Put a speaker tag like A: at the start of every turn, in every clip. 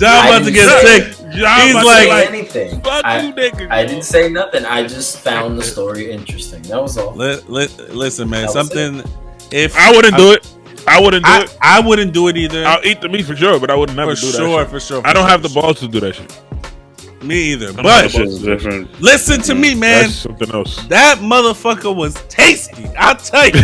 A: John about to get sick. He's like
B: anything. I didn't say nothing. I just found the story interesting. That was all.
A: Listen, man. Something. If
C: I wouldn't do it. I wouldn't do it.
A: I wouldn't do it either.
C: I'll eat the meat for sure, but I would never do that shit.
A: For sure.
C: I don't have the balls to do that shit.
A: Me either. But listen to me, man.
C: That's something else.
A: That motherfucker was tasty. I'll tell you.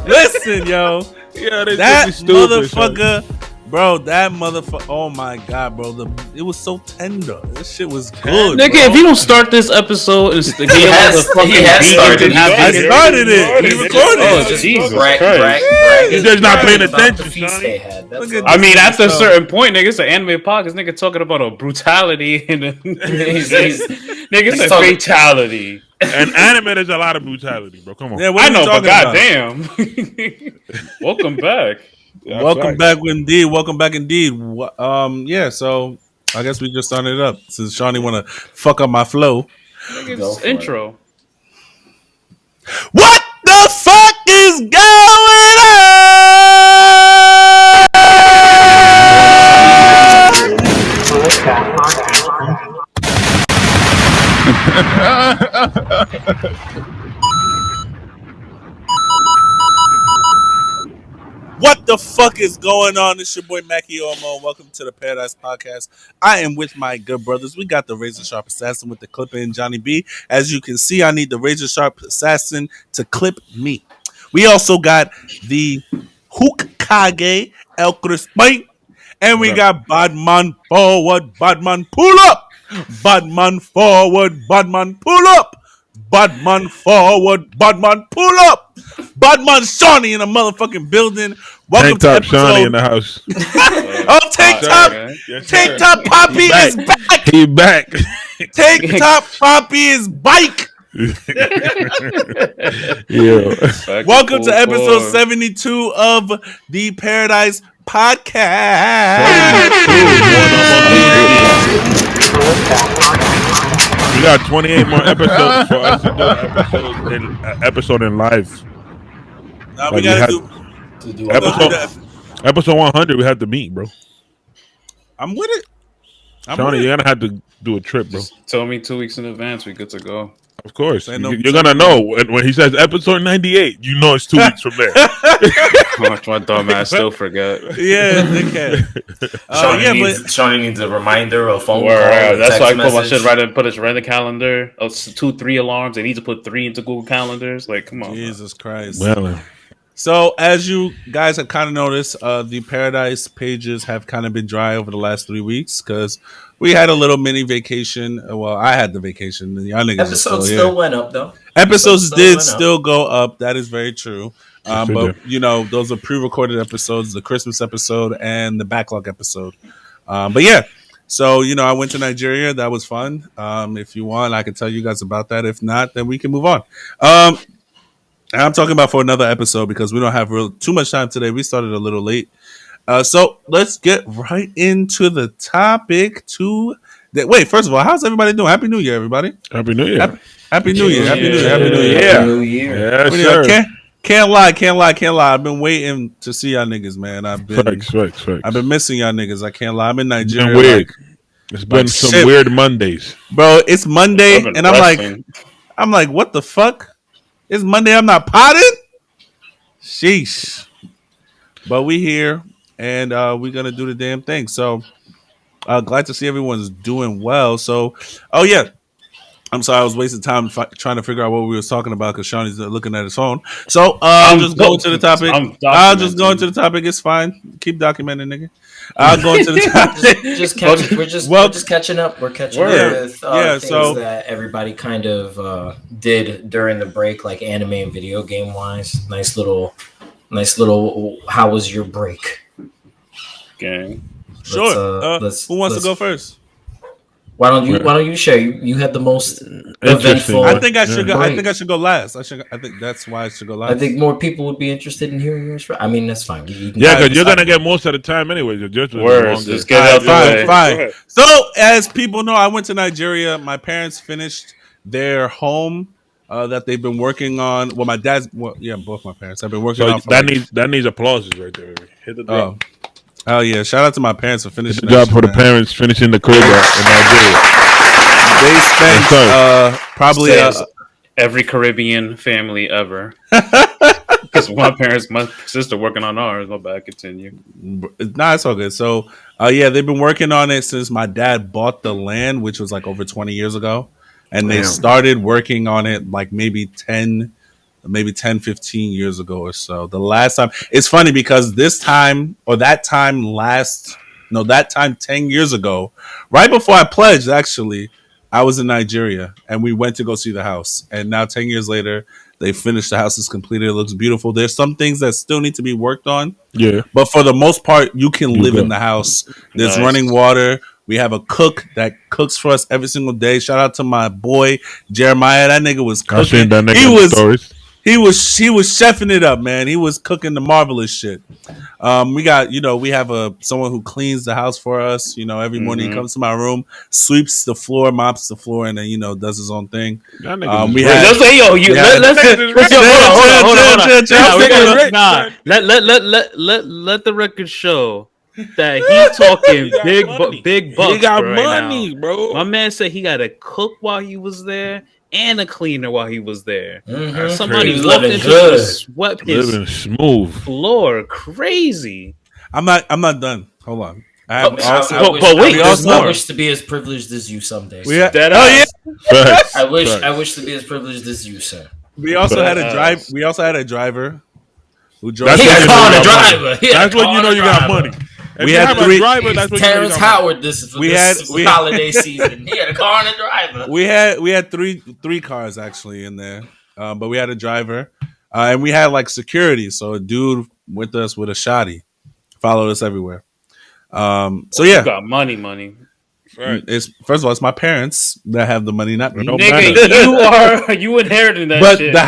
A: Listen, yo.
C: Yeah,
A: that motherfucker. Bro, that motherfucker! Oh my god, bro! It was so tender. This shit was good,
D: nigga.
A: Bro.
D: If you don't start this episode, he
A: started it. He recorded it.
C: Jesus Christ! He's just not paying attention.
D: I mean, after a certain point, nigga, it's an anime podcast. Nigga talking about a brutality and nigga said fatality.
C: And anime, there's a lot of brutality, bro. Come on.
D: Yeah, I know, but goddamn. Welcome back.
A: Yeah, welcome back indeed. Yeah, so I guess we just started it up since Shawny want to fuck up my flow.
D: Intro.
A: What the fuck is going on? What the fuck is going on? It's your boy Macky Omo. Welcome to the Paradise Podcast. I am with my good brothers. We got the Razor Sharp Assassin with the clipper and Johnny B. As you can see, I need the Razor Sharp Assassin to clip me. We also got the Hokage El Crispin. And we got Badman forward, Badman pull up. Badman forward, Badman pull up. Badman forward, Badman pull up. Badman Shawny in a motherfucking building. Welcome to episode.
C: Shawny in the house.
A: Tank top Poppy is back.
C: He back.
A: Tank top Poppy is bike.
C: Yeah.
A: Welcome to episode 72 of the Paradise Podcast.
C: We got 28 more episodes for us to do an episode in live.
A: Now we gotta do
C: episode 100. We have to meet, bro.
A: I'm with it.
C: Shawny, you're gonna have to do a trip, bro.
D: Just tell me 2 weeks in advance. We good to go.
C: Of course, you're gonna know when he says episode 98. You know it's 2 weeks from there.
D: My dumb ass still forget.
A: Yeah, they can.
B: Shawny needs a reminder, a phone call.
D: That's why I put my shit right in the calendar. 2-3 alarms. They need to put 3 into Google Calendars. Like, come on,
A: Jesus Christ.
C: Well.
A: So, as you guys have kind of noticed, the Paradise pages have kind of been dry over the last 3 weeks because we had a little mini vacation. Well, I had the vacation. Y'all niggas
B: episodes still went up, though.
A: Episodes did still go up. That is very true. But, you know, those are pre-recorded episodes, the Christmas episode and the backlog episode. But, yeah. So, you know, I went to Nigeria. That was fun. If you want, I can tell you guys about that. If not, then we can move on. I'm talking about for another episode because we don't have too much time today. We started a little late. So let's get right into the topic. Wait, first of all, how's everybody doing? Happy New Year, everybody.
C: Happy New Year.
A: Happy New Year. Happy New Year.
C: Happy New Year.
B: Happy New Year.
C: Yes, sir.
A: Can't lie. I've been waiting to see y'all niggas, man. I've been missing y'all niggas. I can't lie. I'm in Nigeria.
C: It's been weird. It's been some weird Mondays.
A: Bro, it's Monday, and I'm like, what the fuck? It's Monday. I'm not potted. Sheesh. But we here, and we're gonna do the damn thing. So, glad to see everyone's doing well. So, oh yeah, I'm sorry I was wasting time trying to figure out what we was talking about because Shawny's looking at his phone. So, I'll just go into the topic. I'll just go into the topic. It's fine. Keep documenting, nigga. I'll go into the topic.
B: We're just catching up. We're catching up with things that everybody kind of did during the break, like anime and video game wise. Nice little. How was your break?
D: Gang.
A: Sure. Who wants to go first?
B: Why don't you share? You had the most eventful.
A: I think I should go. I think I should go last. I think that's why I should go last.
B: I think more people would be interested in hearing yours. I mean, that's fine.
C: Because you're gonna get most of the time anyway. Just
D: get out
A: fine. So, as people know, I went to Nigeria. My parents finished their home that they've been working on. Well, my dad's. Well, yeah, both my parents have been working on.
C: That needs applauses right there. Hit the drum.
A: Oh yeah! Shout out to my parents for finishing.
C: Good job for the parents finishing the crib in Nigeria.
A: They spent probably
D: every Caribbean family ever. Because my sister working on ours. My bad. Continue.
A: Nah, it's all good. So, yeah, they've been working on it since my dad bought the land, which was like over 20 years ago, and they started working on it like maybe 10, 15 years ago or so. The last time, it's funny because that time 10 years ago, right before I pledged, actually, I was in Nigeria and we went to go see the house. And now 10 years later, they finished. The house is completed. It looks beautiful. There's some things that still need to be worked on.
C: Yeah.
A: But for the most part, you can live in the house. There's running water. We have a cook that cooks for us every single day. Shout out to my boy Jeremiah. That nigga was cooking.
C: I seen that nigga stories.
A: He was chefing it up, man. He was cooking the marvelous shit. We got, we have someone who cleans the house for us. Every morning he comes to my room, sweeps the floor, mops the floor, and then does his own thing.
D: Hold on. Let the record show that he's talking big bucks.
C: He got money, bro.
D: My man said he got a cook while he was there and a cleaner while he was there.
B: Mm-hmm.
D: Somebody walked into the swept his
C: living smooth
D: floor. Crazy.
A: I'm not done. Hold on.
B: I wish to be as privileged as you someday. I wish to be as privileged as you, sir.
A: We also had a driver who drove.
C: That's when you know you got money.
A: We had three.
B: Terrence Howard. This holiday season. He had a car and a driver.
A: We had three cars actually in there, but we had a driver, and we had like security. So a dude with us with a shotty followed us everywhere. So yeah,
D: you got money.
A: Right. First of all, it's my parents that have the money, not me.
D: Nigga, you inherited that.
A: But
D: shit.
A: The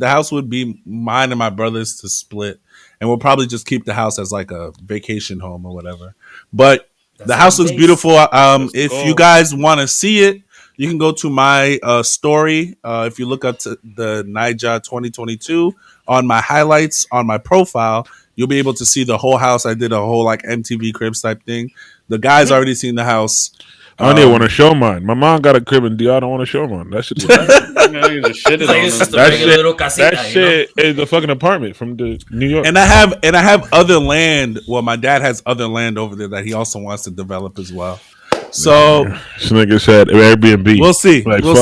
A: house would be mine and my brother's to split. And we'll probably just keep the house as like a vacation home or whatever. But the house looks beautiful. If you guys want to see it, you can go to my story. If you look up to the Niger 2022 on my highlights on my profile, you'll be able to see the whole house. I did a whole like MTV Cribs type thing. The guy's already seen the house.
C: I didn't want to show mine. My mom got a crib in DR. I don't want to show mine. That shit. That shit is the fucking apartment from the New York.
A: And I have other land. Well, my dad has other land over there that he also wants to develop as well. So
C: this nigga said Airbnb.
A: We'll see. We'll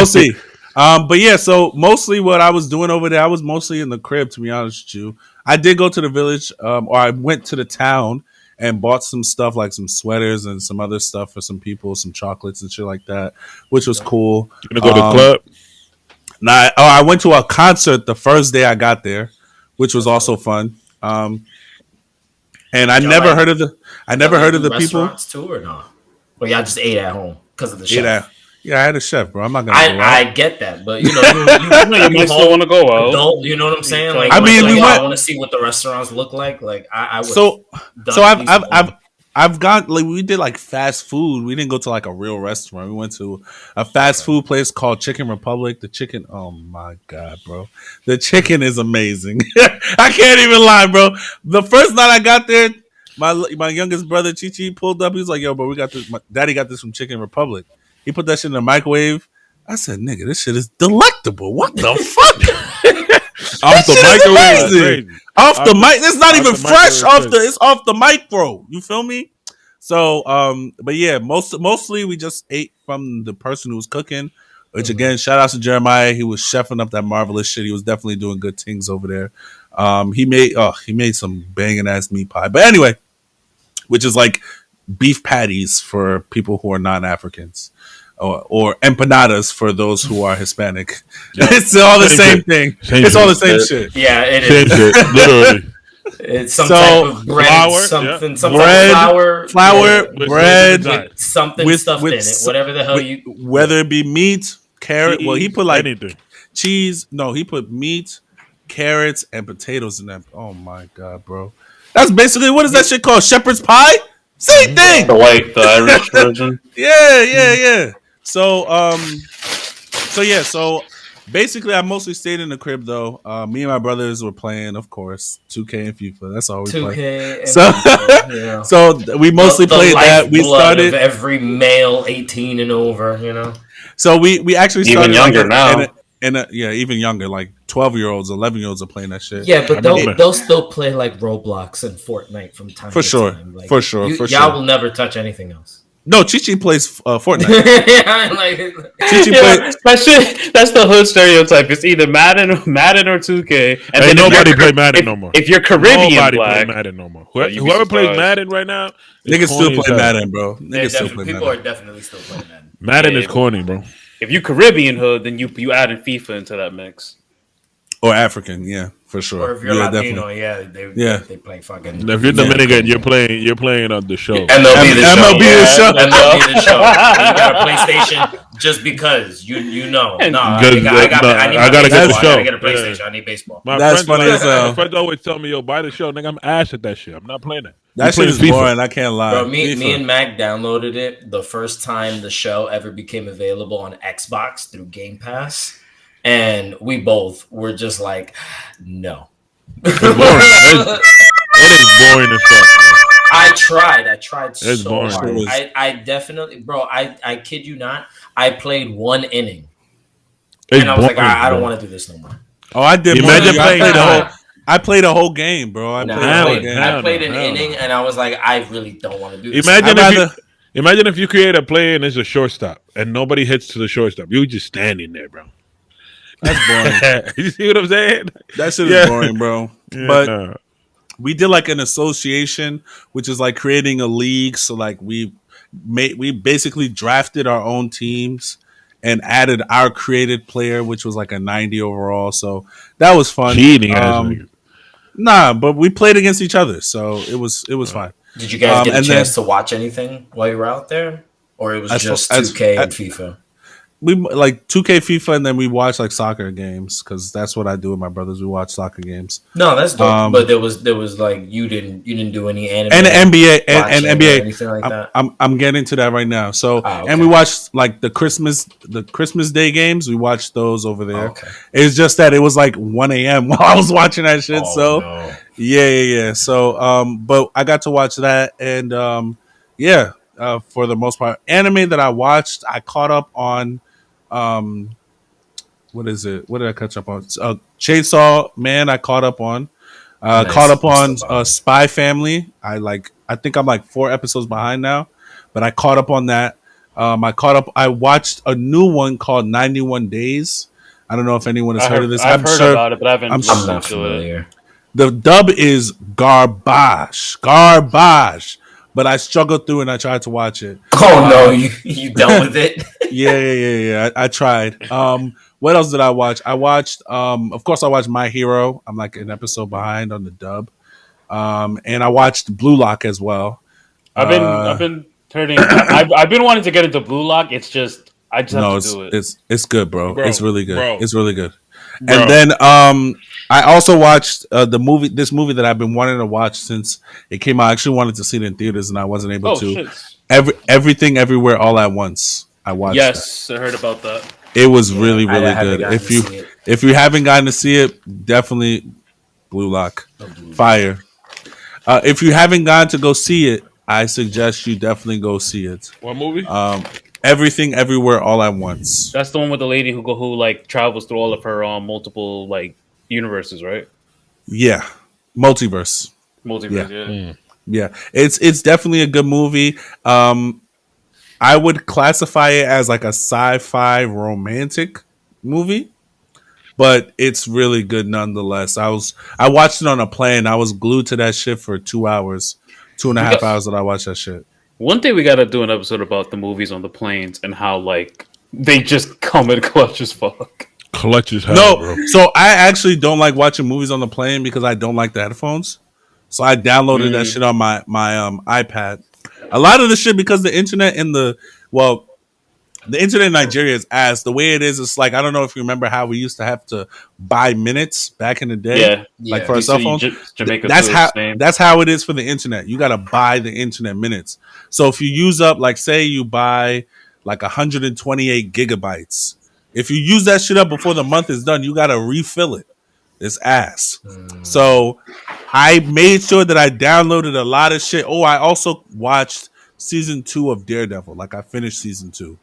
A: see. But yeah, so mostly what I was doing over there, I was mostly in the crib, to be honest with you. I did go to the village, or I went to the town and bought some stuff like some sweaters and some other stuff for some people, some chocolates and shit like that, which was cool.
C: You gonna go to the club?
A: I went to a concert the first day I got there, which was also fun. And I never heard of the people.
B: Too or not? Or y'all just ate at home because of the chef?
A: Yeah, I had a chef, bro. I'm not gonna.
B: I get that, but you
D: might still want to go out.
B: Adult, you know what I'm saying? Like,
A: I mean, I
B: want to see what the restaurants look like. Like, I would.
A: So I've gone, like, we did like fast food. We didn't go to like a real restaurant. We went to a fast food place called Chicken Republic. The chicken, oh my god, bro, the chicken is amazing. I can't even lie, bro. The first night I got there, my youngest brother Chichi pulled up. He was like, "Yo, bro, we got this. My daddy got this from Chicken Republic." He put that shit in the microwave. I said, "Nigga, this shit is delectable. What the fuck?" Off the microwave, off the mic. It's not even fresh. It's off the mic, bro. You feel me? So, but yeah, mostly we just ate from the person who was cooking. Which again, shout out to Jeremiah. He was chefing up that marvelous shit. He was definitely doing good things over there. He made some banging ass meat pie. But anyway, which is like beef patties for people who are non-Africans. Or empanadas for those who are Hispanic. Yeah. It's all the same thing. It's all the same shit.
B: Yeah, it is.
C: Same shit, literally.
B: It's some type of bread,
A: flour, bread,
B: with something stuffed in it. Whatever the hell you.
A: Whether it be meat, carrot. Well, he put like
C: anything.
A: Cheese. No, he put meat, carrots, and potatoes in that. Oh my god, bro! That's basically what is that shit called? Shepherd's pie. Same thing.
D: The Irish version.
A: Yeah. So Basically, I mostly stayed in the crib though. Me and my brothers were playing, of course, 2K and FIFA. That's all we play.
B: 2K and
A: So,
B: FIFA, yeah.
A: so we mostly
B: the
A: played that. We started
B: of every male 18 and over. You know.
A: So we actually started
D: even younger now.
A: Even younger, like 12-year-olds, 11-year-olds are playing that shit.
B: Yeah, but they'll still play like Roblox and Fortnite from time to time. Like,
A: for sure.
B: Y'all will never touch anything else.
A: No, Chichi plays Fortnite.
B: Chichi
A: plays.
D: That's the hood stereotype. It's either Madden or 2K.
C: And then nobody play Madden no more.
D: If you're Caribbean,
C: nobody play Madden no more. Whoever plays Madden right now,
A: niggas still play Madden, bro.
B: People are definitely still playing Madden.
C: Madden is corny, bro.
D: If you Caribbean hood, then you added FIFA into that mix.
A: Or African, yeah, for sure.
B: Or if you're Latino, they play fucking.
C: If you're Dominican, you're playing on the show.
B: MLB the show. MLB the show. You got a PlayStation just because you know. I
C: gotta get the show.
B: I gotta get a PlayStation. I need baseball.
A: That's funny as hell.
C: My friends always tell me, "Yo, buy the show, nigga. I'm ass at that shit. I'm not playing it."
A: That shit is boring. I can't lie.
B: Bro, me and Mac downloaded it the first time the show ever became available on Xbox through Game Pass. And we both were just like, no.
C: It's boring. It is boring as fuck.
B: I tried
C: it's
B: so
C: boring.
B: hard. I definitely, bro, I kid you not, I played one inning.
C: It's
B: and I was
C: boring,
B: like, I don't want to do this no more.
A: Oh, I did.
C: Imagine playing
A: I played a whole game, bro. I
B: played an inning, and I was like, I really don't want to do this.
C: Imagine if you create a play and there's a shortstop and nobody hits to the shortstop. You just standing there, bro.
A: That's boring.
C: You see what I'm saying?
A: That shit is boring, bro. Yeah, but we did like an association, which is like creating a league. So like we basically drafted our own teams and added our created player, which was like a 90 overall. So that was fun.
C: Cheating,
A: nah, but we played against each other, so it was fine.
B: Did you guys get a chance to watch anything while you were out there, or it was just 2K and FIFA?
A: We like 2K, FIFA, and then we watch like soccer games because that's what I do with my brothers. We watch soccer games.
B: No, that's dope. But there was like you didn't do any anime
A: and NBA and NBA.
B: Anything like that.
A: I'm getting to that right now. So and we watched like the Christmas Day games. We watched those over there.
B: Okay.
A: It's just that it was like 1 a.m. while I was watching that shit. Yeah. So but I got to watch that and for the most part, anime that I watched, I caught up on. What is it? What did I catch up on? Chainsaw Man. I caught up on. Caught up on Spy Family. I think I'm like 4 episodes behind now, but I caught up on that. I watched a new one called 91 Days. I don't know if anyone has heard of this.
D: I've heard about it, but I'm not familiar.
A: The dub is garbage. But I struggled through and I tried to watch it.
B: Oh no, you done with it?
A: Yeah. I tried. What else did I watch? I watched, of course, I watched My Hero. I'm like an episode behind on the dub. And I watched Blue Lock as well.
D: I've been wanting to get into Blue Lock. It's just I just have to do it.
A: It's good, bro. It's really good. It's really good.
C: Bro.
A: And then I also watched this movie that I've been wanting to watch since it came out. I actually wanted to see it in theaters and I wasn't able to. Shit. Everything Everywhere All at Once. I watched.
D: Yes, I heard about that.
A: It was really good. If you haven't gotten to see it, definitely Blue Lock. Fire. If you haven't gotten to go see it, I suggest you definitely go see it.
C: What movie?
A: Everything Everywhere All at Once.
D: That's the one with the lady who like travels through all of her multiple like universes, right?
A: Yeah, multiverse. Yeah. It's definitely a good movie. I would classify it as like a sci-fi romantic movie, but it's really good nonetheless. I watched it on a plane. I was glued to that shit for 2 hours, 2.5 hours that I watched that shit.
D: One day we got to do an episode about the movies on the planes and how like they just come in clutch as fuck.
C: Clutch as hell, bro.
A: So I actually don't like watching movies on the plane because I don't like the headphones. So I downloaded that shit on my iPad. A lot of the shit because the internet the internet in Nigeria is ass. The way it is, it's like I don't know if you remember how we used to have to buy minutes back in the day, like for our cell phones. That's how it is for the internet. You got to buy the internet minutes. So if you use up, like say you buy like 128 gigabytes, If you use that shit up before the month is done, you gotta refill it. It's ass. So I made sure that I downloaded a lot of shit. Oh, I also watched season 2 of Daredevil. Like I finished season 2.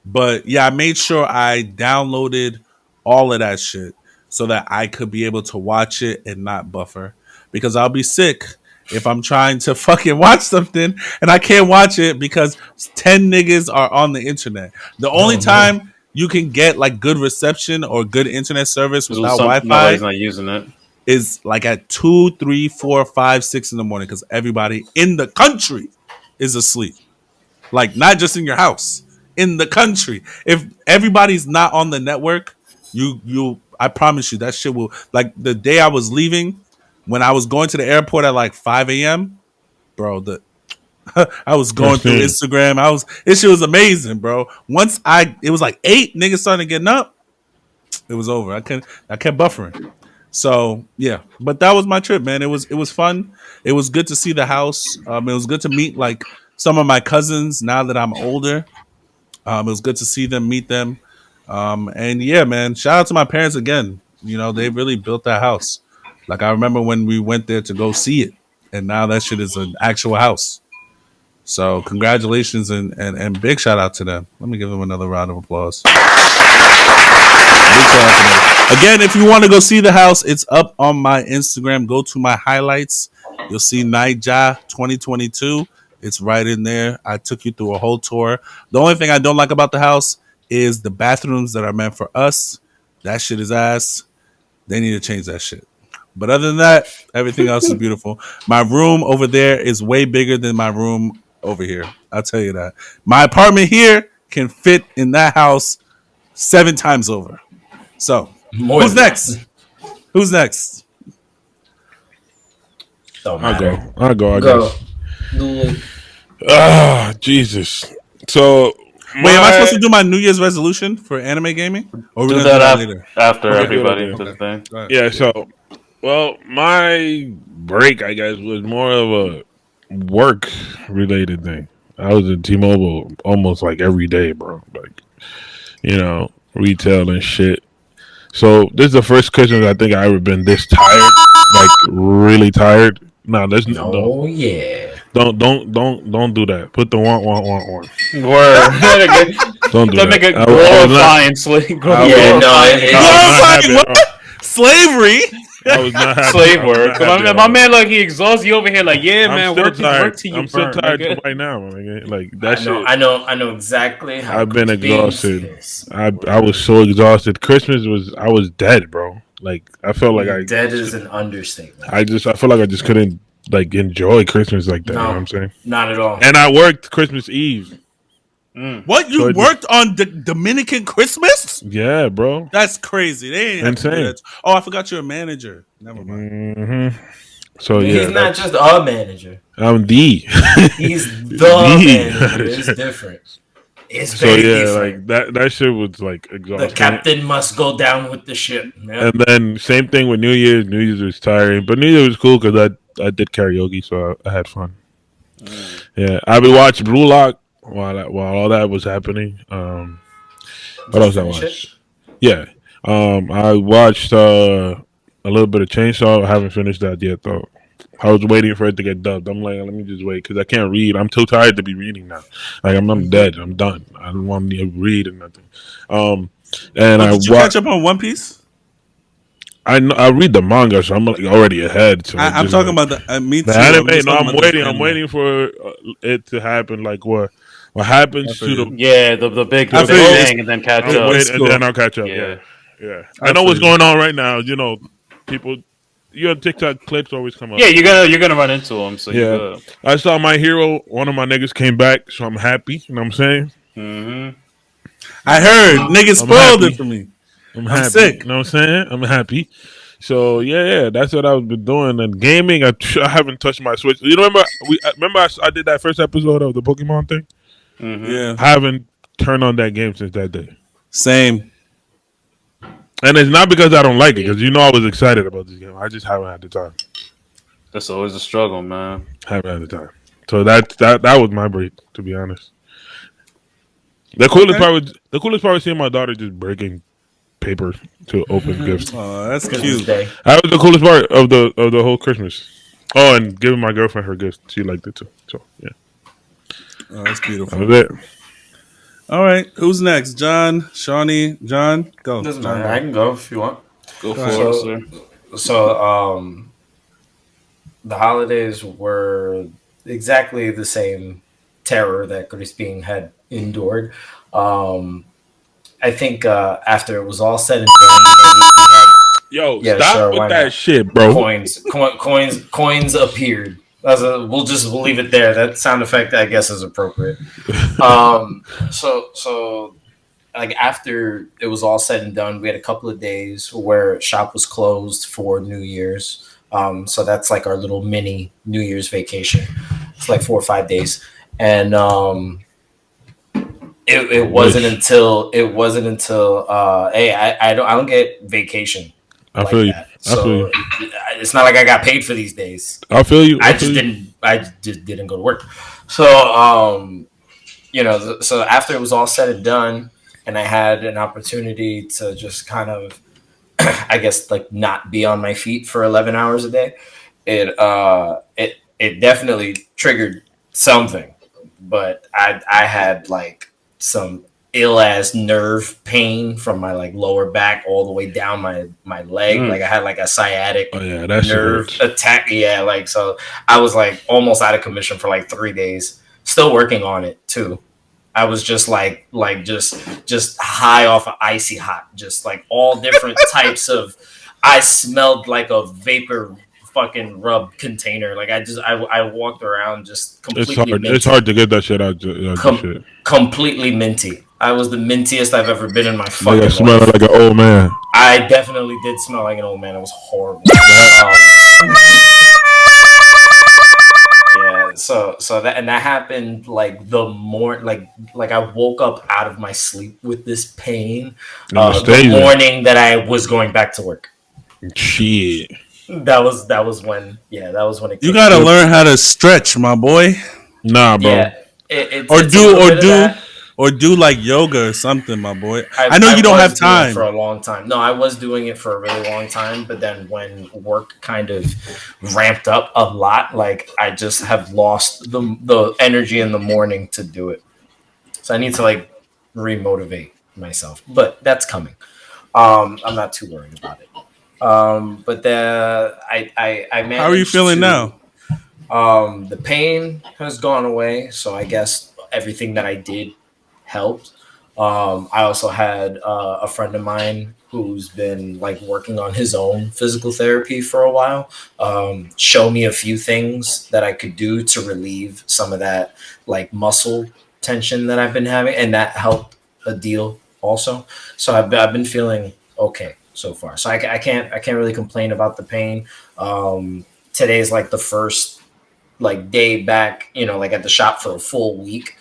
A: But yeah, I made sure I downloaded all of that shit so that I could be able to watch it and not buffer. Because I'll be sick if I'm trying to fucking watch something and I can't watch it because 10 niggas are on the internet. The only time you can get like good reception or good internet service without Wi-Fi,
D: nobody's not using it,
A: is like at 2, 3, 4, 5, 6 in the morning because everybody in the country is asleep. Like not just in your house, in the country. If everybody's not on the network, I promise you that shit will, like the day I was leaving, when I was going to the airport at like 5 a.m., bro, I was going through Instagram. This shit was amazing, bro. It was like 8 niggas starting getting up, it was over. I kept buffering. So yeah, but that was my trip, man. It was fun. It was good to see the house. It was good to meet like some of my cousins now that I'm older. It was good to see them, meet them. And yeah, man, shout out to my parents again. You know, they really built that house. Like I remember when we went there to go see it, and now that shit is an actual house. So congratulations and big shout out to them. Let me give them another round of applause. Again, if you want to go see the house, it's up on my Instagram. Go to my highlights. You'll see Naija 2022. It's right in there. I took you through a whole tour. The only thing I don't like about the house is the bathrooms that are meant for us. That shit is ass. They need to change that shit. But other than that, everything else is beautiful. My room over there is way bigger than my room over here. I'll tell you that. My apartment here can fit in that house 7 times over. So, who's next? Who's next?
C: Don't matter. I'll go. I guess. Jesus. So,
A: wait, am I supposed to do my New Year's resolution for anime gaming? Or
D: do that later? After everybody does the thing.
C: Yeah. So, well, my break, I guess, was more of a work-related thing. I was in T-Mobile almost like every day, bro. Like, retail and shit. So this is the first Christmas I think I ever been this tired, like really tired. Yeah. Don't do that. Put the want.
D: Word.
C: Don't do that.
D: Make it glorifying slavery.
A: Glorifying what? Slavery.
C: I was not happy.
D: Slave work. My man, like he exhausts you over here. Like, yeah, man, work till you
C: I'm
D: burn.
C: so tired right now. Like that shit.
B: I know exactly how.
C: I've been exhausted. I was so exhausted. I was dead, bro. Like I felt like
B: dead is an understatement.
C: I feel like I just couldn't like enjoy Christmas like that.
B: No,
C: you know what I'm saying?
B: Not at all.
C: And I worked Christmas Eve.
A: What, you worked on the Dominican Christmas?
C: Yeah, bro.
A: That's crazy. They ain't
C: insane.
A: Oh, I forgot you're a manager. Never mind.
C: Mm-hmm. So yeah,
B: he's not just a manager.
C: I'm the.
B: He's the manager. It's different. It's very different.
C: Like that shit was like exhausting.
B: The captain must go down with the ship. Yeah.
C: And then same thing with New Year's. New Year's was tiring, but New Year's was cool because I did karaoke, so I had fun. Yeah, I would watch Blue Lock while all that was happening. What else I watched? Yeah, I watched a little bit of Chainsaw. I haven't finished that yet though. I was waiting for it to get dubbed. I'm like, let me just wait because I can't read. I'm too tired to be reading now. Like I'm dead. I'm done. I don't want to read or nothing.
A: Did you catch up on One Piece?
C: I read the manga, so I'm like already ahead. So
A: I'm talking about the
C: anime. No, I'm waiting. I'm waiting for it to happen. Like what happens to
D: the big thing, and then catch up.
C: And then I'll catch up. Yeah. I know what's going on right now. You know, people. Your TikTok clips always come up.
D: Yeah, you're gonna run into them. So yeah,
C: I saw My Hero. One of my niggas came back, so I'm happy. You know what I'm saying?
D: Mm-hmm.
A: I heard niggas spoiled it for me.
C: I'm happy.
A: Sick.
C: You know what I'm saying? I'm happy. So yeah, that's what I've been doing. And gaming, I haven't touched my Switch. You remember? I did that first episode of the Pokemon thing.
D: Mm-hmm.
A: Yeah,
C: I haven't turned on that game since that day.
A: Same.
C: And it's not because I don't like it, because I was excited about this game. I just haven't had the time.
D: That's always a struggle, man.
C: Haven't had the time. So that was my break, to be honest. The coolest part was seeing my daughter just breaking paper to open gifts.
A: Oh, that's
B: Christmas
A: cute.
B: Day.
C: That was the coolest part of the whole Christmas. Oh, and giving my girlfriend her gift. She liked it too. So yeah,
A: Oh, that's beautiful.
C: that was it.
A: All right, who's next? John, Shawny, John, go.
E: Doesn't
A: John,
E: matter. I can go if you want.
D: Go for
A: ahead.
D: it, sir.
E: So, the holidays were exactly the same terror that Crispin had endured. I think after it was all said and done, we had
C: Yo,
E: Yeah,
C: stop
E: sure,
C: with
E: why
C: that
E: not?
C: shit, bro.
E: coins appeared. We'll leave it there. That sound effect, I guess, is appropriate. So like after it was all said and done, we had a couple of days where shop was closed for New Year's. So that's like our little mini New Year's vacation. It's like 4 or 5 days, and it wasn't until hey, I don't get vacation.
C: I feel you.
E: That.
C: I feel you.
E: It's not like I got paid for these days.
C: I feel you.
E: I just didn't go to work. So so after it was all said and done, and I had an opportunity to just kind of, I guess, like not be on my feet for 11 hours a day, it definitely triggered something. But I had like some ill ass nerve pain from my like lower back all the way down my leg. Like I had like a sciatic nerve attack. Yeah, like so I was like almost out of commission for like 3 days. Still working on it too. I was just just high off of icy hot, just like all different types of. I smelled like a vapor fucking rub container. Like I walked around just completely.
C: It's hard to get that shit out. Shit.
E: Completely minty. I was the mintiest I've ever been in my fucking life.
C: Smell like an old man.
E: I definitely did smell like an old man. It was horrible. Yeah. So that happened like the like I woke up out of my sleep with this pain the morning that I was going back to work.
C: Shit.
E: That was when it.
A: You gotta learn how to stretch, my boy.
C: Nah, bro.
E: Yeah,
A: or do like yoga or something, my boy. I know
E: I
A: you don't have time
E: for a long time. No, I was doing it for a really long time, but then when work kind of ramped up a lot, like I just have lost the energy in the morning to do it. So I need to like remotivate myself, but that's coming. I'm not too worried about it. But I managed.
A: How are you feeling now?
E: The pain has gone away, so I guess everything that I did helped. I also had a friend of mine who's been like working on his own physical therapy for a while, show me a few things that I could do to relieve some of that like muscle tension that I've been having, and that helped a deal also. So I've been feeling okay so far. So I can't really complain about the pain. Today's like the first like day back, like at the shop for a full week.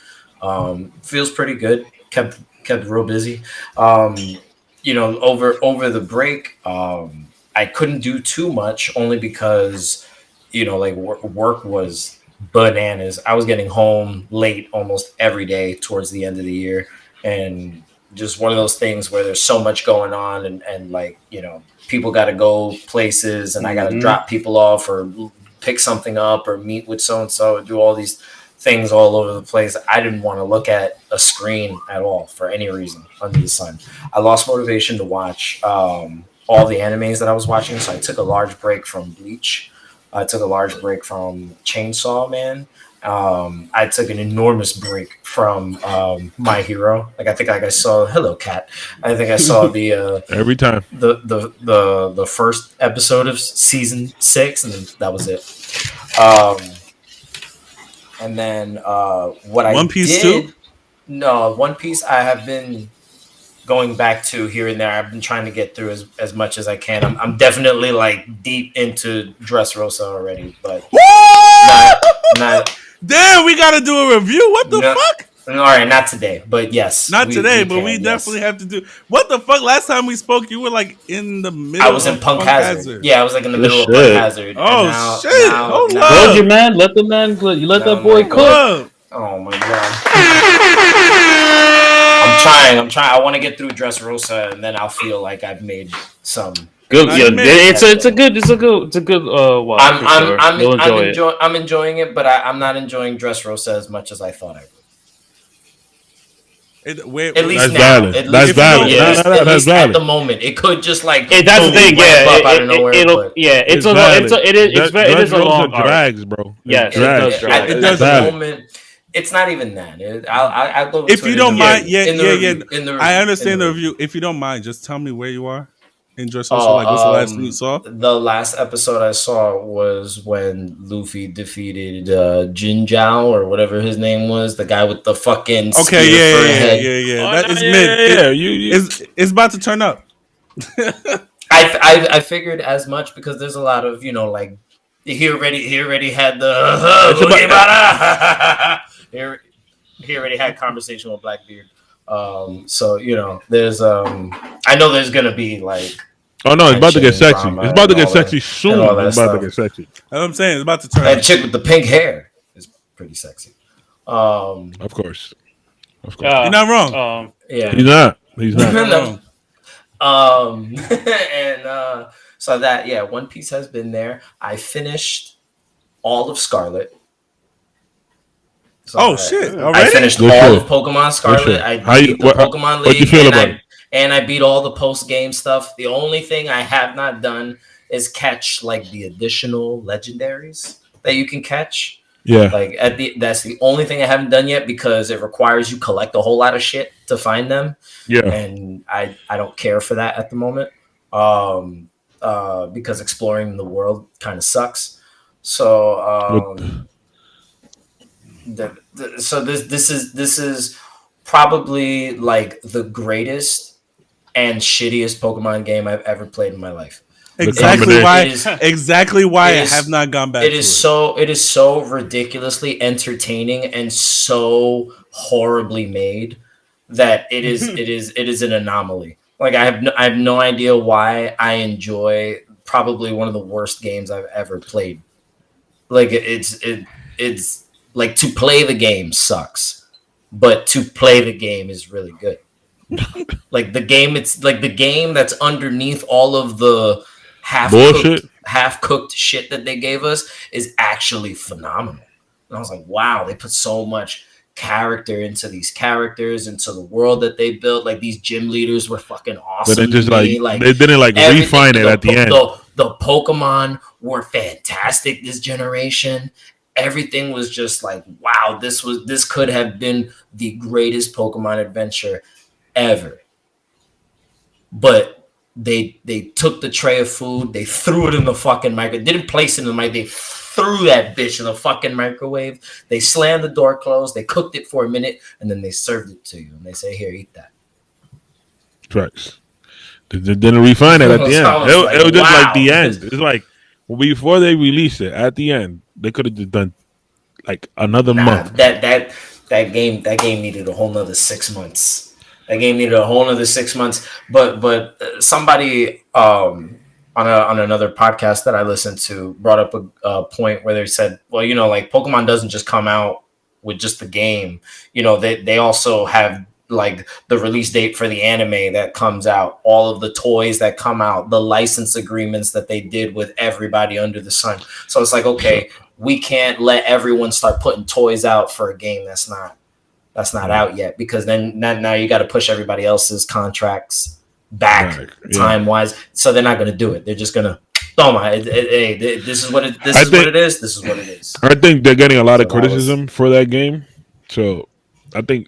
E: Feels pretty good. Kept real busy. Over the break, I couldn't do too much only because, like work was bananas. I was getting home late almost every day towards the end of the year, and just one of those things where there's so much going on, and like, people got to go places, and I got to drop people off or pick something up or meet with so-and-so and do all these things all over the place. I didn't want to look at a screen at all for any reason under the sun. I lost motivation to watch all the animes that I was watching, so I took a large break from Bleach. I took a large break from Chainsaw Man. I took an enormous break from My Hero. Like I think I saw Hello Cat. I think I saw the
C: every time
E: the first episode of season 6, and then that was it. And then what
A: One
E: I
A: Piece
E: did,
A: too?
E: No, One Piece I have been going back to here and there. I've been trying to get through as much as I can. I'm definitely like deep into Dressrosa already, but not
A: Damn, we gotta do a review. What the fuck?
E: All right, not today, but yes.
A: Not today, but we definitely have to do. What the fuck? Last time we spoke, you were like in the middle.
E: I was in Punk Hazard. Yeah, I was like in the middle of Punk Hazard.
A: Oh shit! Hold up.
D: Told you, man. Let the man. You let that boy cook.
E: Oh my god. I'm trying. I want to get through Dressrosa, and then I'll feel like I've made some.
D: Good. Yeah, it's a good. Watch.
E: I'm enjoying it, but I'm not enjoying Dressrosa as much as I thought I would. At least now.
C: Valid. That's valid.
E: At least at the moment, it could just like
D: that's the thing. Yeah,
E: up out of nowhere.
D: It is a long
C: drags, bro.
D: Yes,
E: it does drag. At the moment, it's not even that. I'll go.
A: If you don't mind, I understand the review. If you don't mind, just tell me where you are. What's the last thing you saw?
E: The last episode I saw was when Luffy defeated Jin Zhao or whatever his name was, the guy with the fucking spear for a head.
A: That is mid. It's about to turn up.
E: I figured as much because there's a lot of like he already had the he already had conversation with Blackbeard. So there's I know there's gonna be like.
C: Oh no, it's about to get sexy. It's about to get sexy soon. It's about to get sexy.
A: That's what I'm saying. It's about to turn.
E: That chick with the pink hair is pretty sexy.
C: Of course.
A: You're not wrong.
E: Yeah,
C: he's not
E: wrong. And so that One Piece has been there. I finished all of Scarlet. So
A: shit!
E: I finished all of Pokemon Scarlet. I beat the Pokemon League.
C: What you feel about it?
E: And I beat all the post-game stuff. The only thing I have not done is catch like the additional legendaries that you can catch.
C: Yeah.
E: Like that's the only thing I haven't done yet because it requires you collect a whole lot of shit to find them.
C: Yeah.
E: And I don't care for that at the moment. Because exploring the world kind of sucks. So this is probably like the greatest and shittiest Pokemon game I've ever played in my life.
A: Exactly why I have not gone back.
E: It is so ridiculously entertaining and so horribly made that it is an anomaly. Like I have no idea why I enjoy probably one of the worst games I've ever played. Like it's like to play the game sucks, but to play the game is really good. Like the game, it's like the game that's underneath all of the half-cooked shit that they gave us is actually phenomenal. And I was like, wow, they put so much character into these characters, into the world that they built. Like these gym leaders were fucking awesome.
C: But they just they didn't refine it at the end.
E: The Pokemon were fantastic this generation. Everything was just like, wow, this could have been the greatest Pokemon adventure ever. But they took the tray of food, they threw it in the fucking microwave. Didn't place it in the microwave. They threw that bitch in the fucking microwave. They slammed the door closed. They cooked it for a minute, and then they served it to you. And they say, "Here, eat that."
C: Tracks. They didn't refine it at the end. It was just like the end. It's like before they released it. At the end, they could have just done like another month.
E: That game needed a whole nother 6 months. That game needed a whole nother 6 months. But somebody on another podcast that I listened to brought up a point where they said, well, like Pokemon doesn't just come out with just the game. They also have like the release date for the anime that comes out, all of the toys that come out, the license agreements that they did with everybody under the sun. So it's like, okay, we can't let everyone start putting toys out for a game that's not out yet, because then now you got to push everybody else's contracts back time wise. So they're not going to do it. They're just going to, this is what it is. This is what it is.
C: I think they're getting a lot of criticism for that game. So I think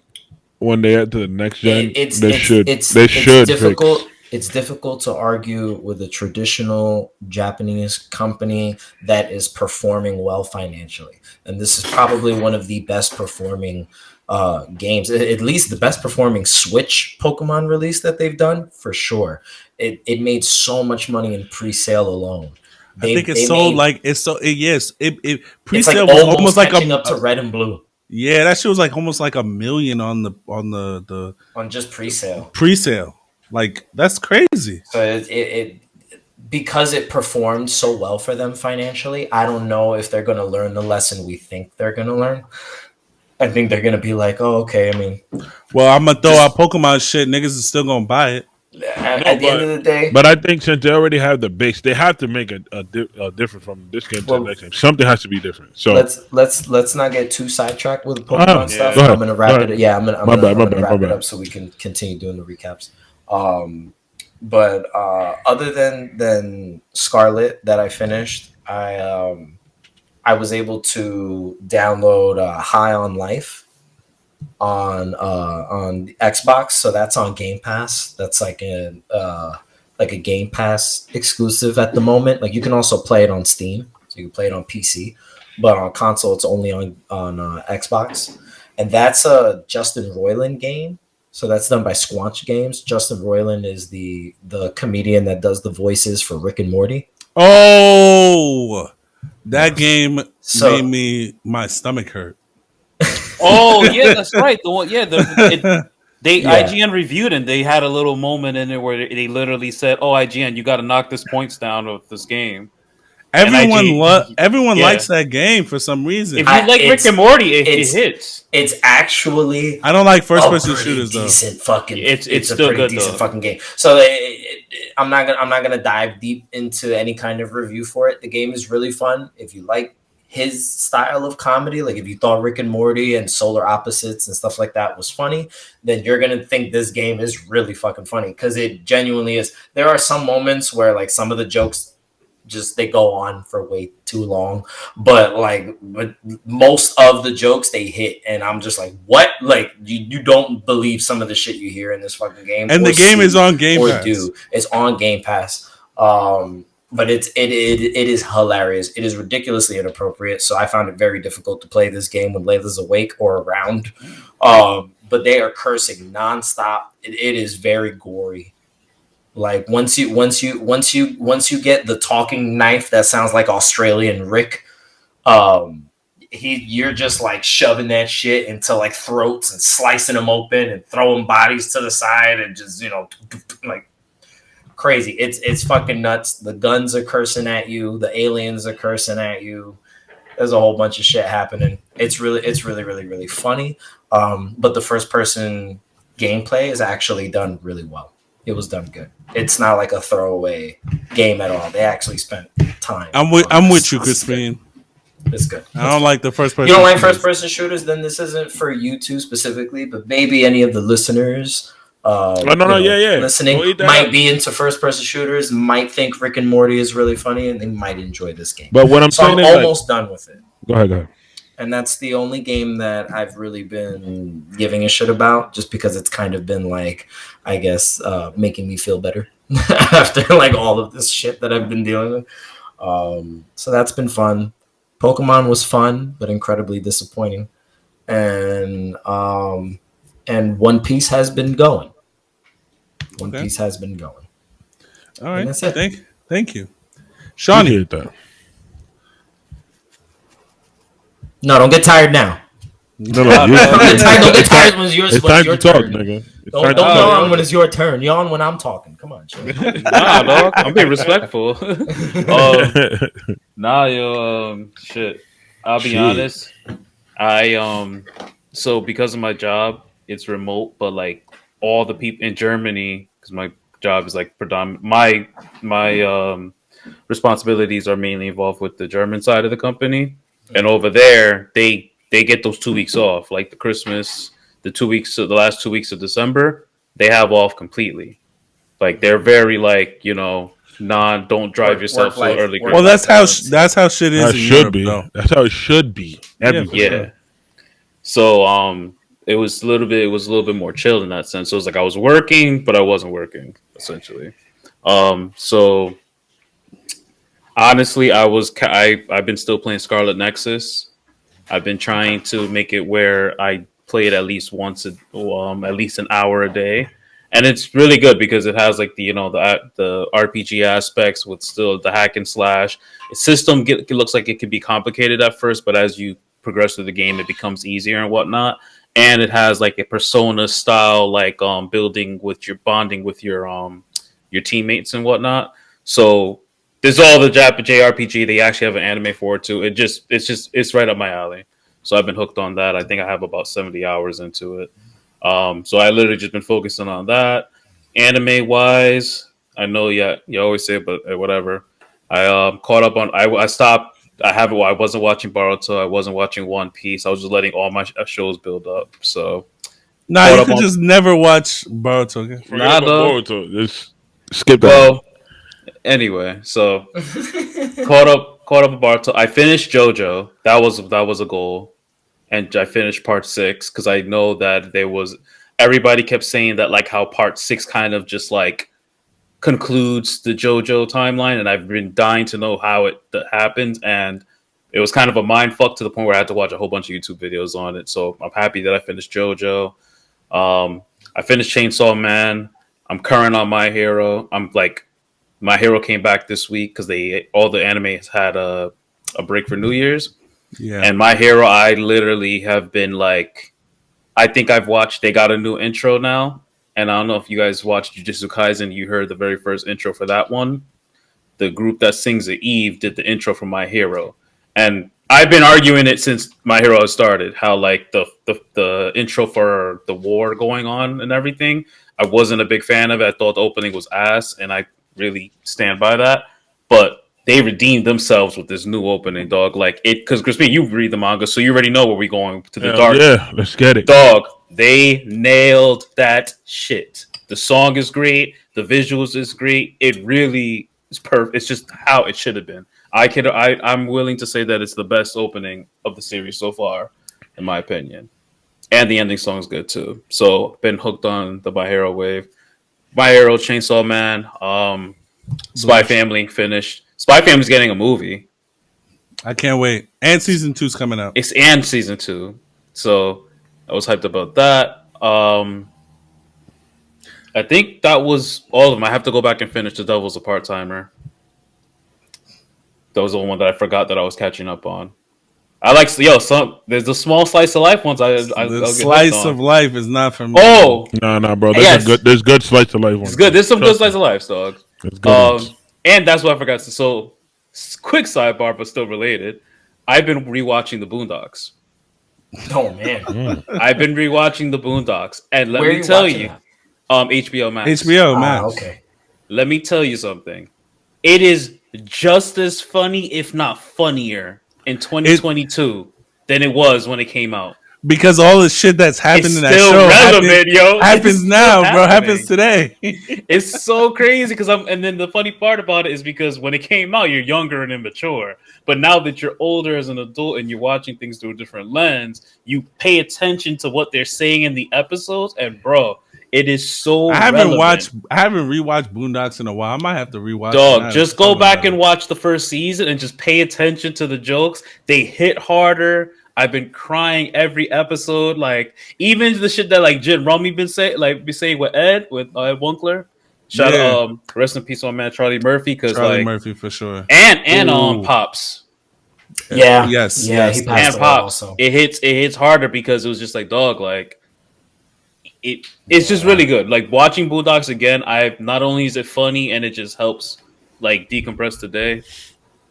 C: when they get to the next gen, it's
E: difficult. It's difficult to argue with a traditional Japanese company that is performing well financially. And this is probably one of the best performing games, at least the best performing Switch Pokemon release that they've done, for sure. It made so much money in pre-sale alone.
A: I think it's so pre-sale
E: was
A: almost like
E: up to Red and Blue.
A: Yeah, that shit was like almost like $1 million on
E: just pre-sale.
A: Pre-sale, like that's crazy.
E: So it because it performed so well for them financially. I don't know if they're going to learn the lesson we think they're going to learn. I think they're gonna be like, oh, okay. I mean,
A: well, I'm gonna throw out Pokemon shit. Niggas is still gonna buy it.
E: At the end of the day,
C: but I think since they already have the base, they have to make a different from this game to the next game. Something has to be different. So
E: let's not get too sidetracked with the Pokemon stuff.
C: Go ahead.
E: I'm gonna wrap it. Yeah, I'm gonna wrap it up so we can continue doing the recaps. But other than Scarlet that I finished, I was able to download High on Life on Xbox, so that's on Game Pass. That's like a Game Pass exclusive at the moment. Like you can also play it on Steam, so you can play it on PC, but on console it's only on Xbox. And that's a Justin Roiland game. So that's done by Squanch Games. Justin Roiland is the comedian that does the voices for Rick and Morty.
A: Oh, that game made me my stomach hurt.
D: Oh yeah, that's right. The one, IGN reviewed and they had a little moment in there where they literally said, "Oh, IGN, you got to knock this points down of this game."
A: Everyone likes that game for some reason.
D: If you like Rick and Morty, it hits.
E: It's actually
A: I don't like first person shooters though.
E: It's a
D: still
E: pretty
D: good
E: decent
D: though.
E: fucking game. So I'm not gonna dive deep into any kind of review for it. The game is really fun. If you like his style of comedy, like if you thought Rick and Morty and Solar Opposites and stuff like that was funny, then you're gonna think this game is really fucking funny because it genuinely is. There are some moments where like some of the jokes just they go on for way too long, but most of the jokes they hit, and I'm just like, what? Like you don't believe some of the shit you hear in this fucking game.
A: And the game is on Game Pass.
E: It's on Game Pass. But it is hilarious. It is ridiculously inappropriate. So I found it very difficult to play this game when Layla's awake or around. But they are cursing nonstop. It is very gory. Like once you get the talking knife that sounds like Australian Rick, you're just like shoving that shit into like throats and slicing them open and throwing bodies to the side and just like crazy. It's fucking nuts. The guns are cursing at you. The aliens are cursing at you. There's a whole bunch of shit happening. It's really really funny. But the first person gameplay is actually done really well. It was done good. It's not like a throwaway game at all. They actually spent time.
A: I'm with you, Crispin.
E: It's good.
A: I don't like the first person.
E: You don't like first person shooters? Then this isn't for you two specifically, but maybe any of the listeners listening might be into first person shooters, might think Rick and Morty is really funny, and they might enjoy this game.
C: But what I'm saying is
E: almost done with it.
C: Go ahead.
E: And that's the only game that I've really been giving a shit about, just because it's kind of been like, I guess, making me feel better after like all of this shit that I've been dealing with. So that's been fun. Pokemon was fun, but incredibly disappointing. And One Piece has been going. One Piece has been going.
A: All right.
E: And that's it.
A: Thank you. Shawny.
E: No, don't get tired now.
C: No,
E: don't get tired when it's your
C: time to talk,
E: turn.
C: nigga.
E: Don't yawn when it's your turn. Yawn when I'm talking. Come on, chill.
D: Nah, dog. I'm being respectful. Shit. I'll be honest. So because of my job, it's remote, but like all the people in Germany, because my job is like predominant. My responsibilities are mainly involved with the German side of the company. And over there, they get those 2 weeks off, like the Christmas, the last 2 weeks of December, they have off completely. Like they're very like, don't drive yourself so early.
A: Well, that's how shit is.
C: That should be. That's how it should be.
D: Yeah. So it was a little bit more chill in that sense. So it was like I was working, but I wasn't working essentially. So. Honestly, I've been still playing Scarlet Nexus. I've been trying to make it where I play it at least at least an hour a day, and it's really good because it has like the RPG aspects with still the hack and slash. The system looks like it can be complicated at first, but as you progress through the game, it becomes easier and whatnot. And it has like a Persona style like bonding with your teammates and whatnot. So. There's all the JRPG. They actually have an anime for it too. It's right up my alley. So I've been hooked on that. I think I have about 70 hours into it. So I literally just been focusing on that. Anime wise, I know you always say it, but whatever. I caught up on. I stopped. I haven't. I wasn't watching Boruto. I wasn't watching One Piece. I was just letting all my shows build up. So
A: Nah, you could just never watch Boruto. Okay?
C: Forget about Boruto. Just skip that.
D: Well, anyway, so caught up with Boruto. I finished JoJo. That was a goal, and I finished part 6 because I know that there was everybody kept saying that like how part 6 kind of just like concludes the JoJo timeline, and I've been dying to know how it happened, and it was kind of a mind fuck to the point where I had to watch a whole bunch of YouTube videos on it. So I'm happy that I finished JoJo. I finished Chainsaw Man. I'm current on My Hero. My Hero came back this week because all the anime had a break for New Year's.
A: Yeah.
D: And My Hero, I literally have been like, I think I've watched. They got a new intro now, and I don't know if you guys watched Jujutsu Kaisen. You heard the very first intro for that one. The group that sings the Eve did the intro for My Hero, and I've been arguing it since My Hero started. How like the intro for the war going on and everything, I wasn't a big fan of it. I thought the opening was ass, and I really stand by that. But they redeemed themselves with this new opening, dog. Like it, because Crispin, you read the manga, so you already know where we're going to the dark.
C: Yeah, let's get it,
D: dog. They nailed that shit. The song is great. The visuals is great. It really is perfect. It's just how it should have been. I'm willing to say that it's the best opening of the series so far, in my opinion. And the ending song is good too. So been hooked on the My Hero wave. My Hero, Chainsaw Man, Spy Family finished. Spy Family's getting a movie.
A: I can't wait. And season 2's coming out.
D: And season 2. So I was hyped about that. I think that was all of them. I have to go back and finish The Devil's a Part-Timer. That was the one that I forgot that I was catching up on. I like there's the small slice of life ones.
A: The slice of life is not for me.
D: Oh
C: no, bro. There's good slice of life ones.
D: It's good. There's some good slice of life, dog.
C: It's good.
D: And that's what I forgot to. So, quick sidebar, but still related. I've been rewatching the Boondocks.
E: Oh man,
D: I've been rewatching the Boondocks, and let me tell you, HBO Max.
A: HBO Max.
E: Okay.
D: Let me tell you something. It is just as funny, if not funnier, in 2022 than it was when it came out.
A: Because all the shit that's happened in that show happens now, bro. Happens today.
D: It's so crazy and then the funny part about it is because when it came out, you're younger and immature. But now that you're older as an adult and you're watching things through a different lens, you pay attention to what they're saying in the episodes. And bro, it is so
A: I haven't rewatched Boondocks in a while. I might have to rewatch.
D: Dog, just go back and watch the first season and just pay attention to the jokes. They hit harder. I've been crying every episode, like even the shit that like Jim Rummy be saying with Ed Winkler. Shout out, rest in peace on man Charlie Murphy, because
A: Charlie Murphy for sure,
D: and on Pops.
E: Yeah,
A: yes,
E: he passed
D: and Pops. Also. It hits harder because it was just like dog, like it's just really good. Like watching Boondocks again, not only is it funny and it just helps like decompress the day,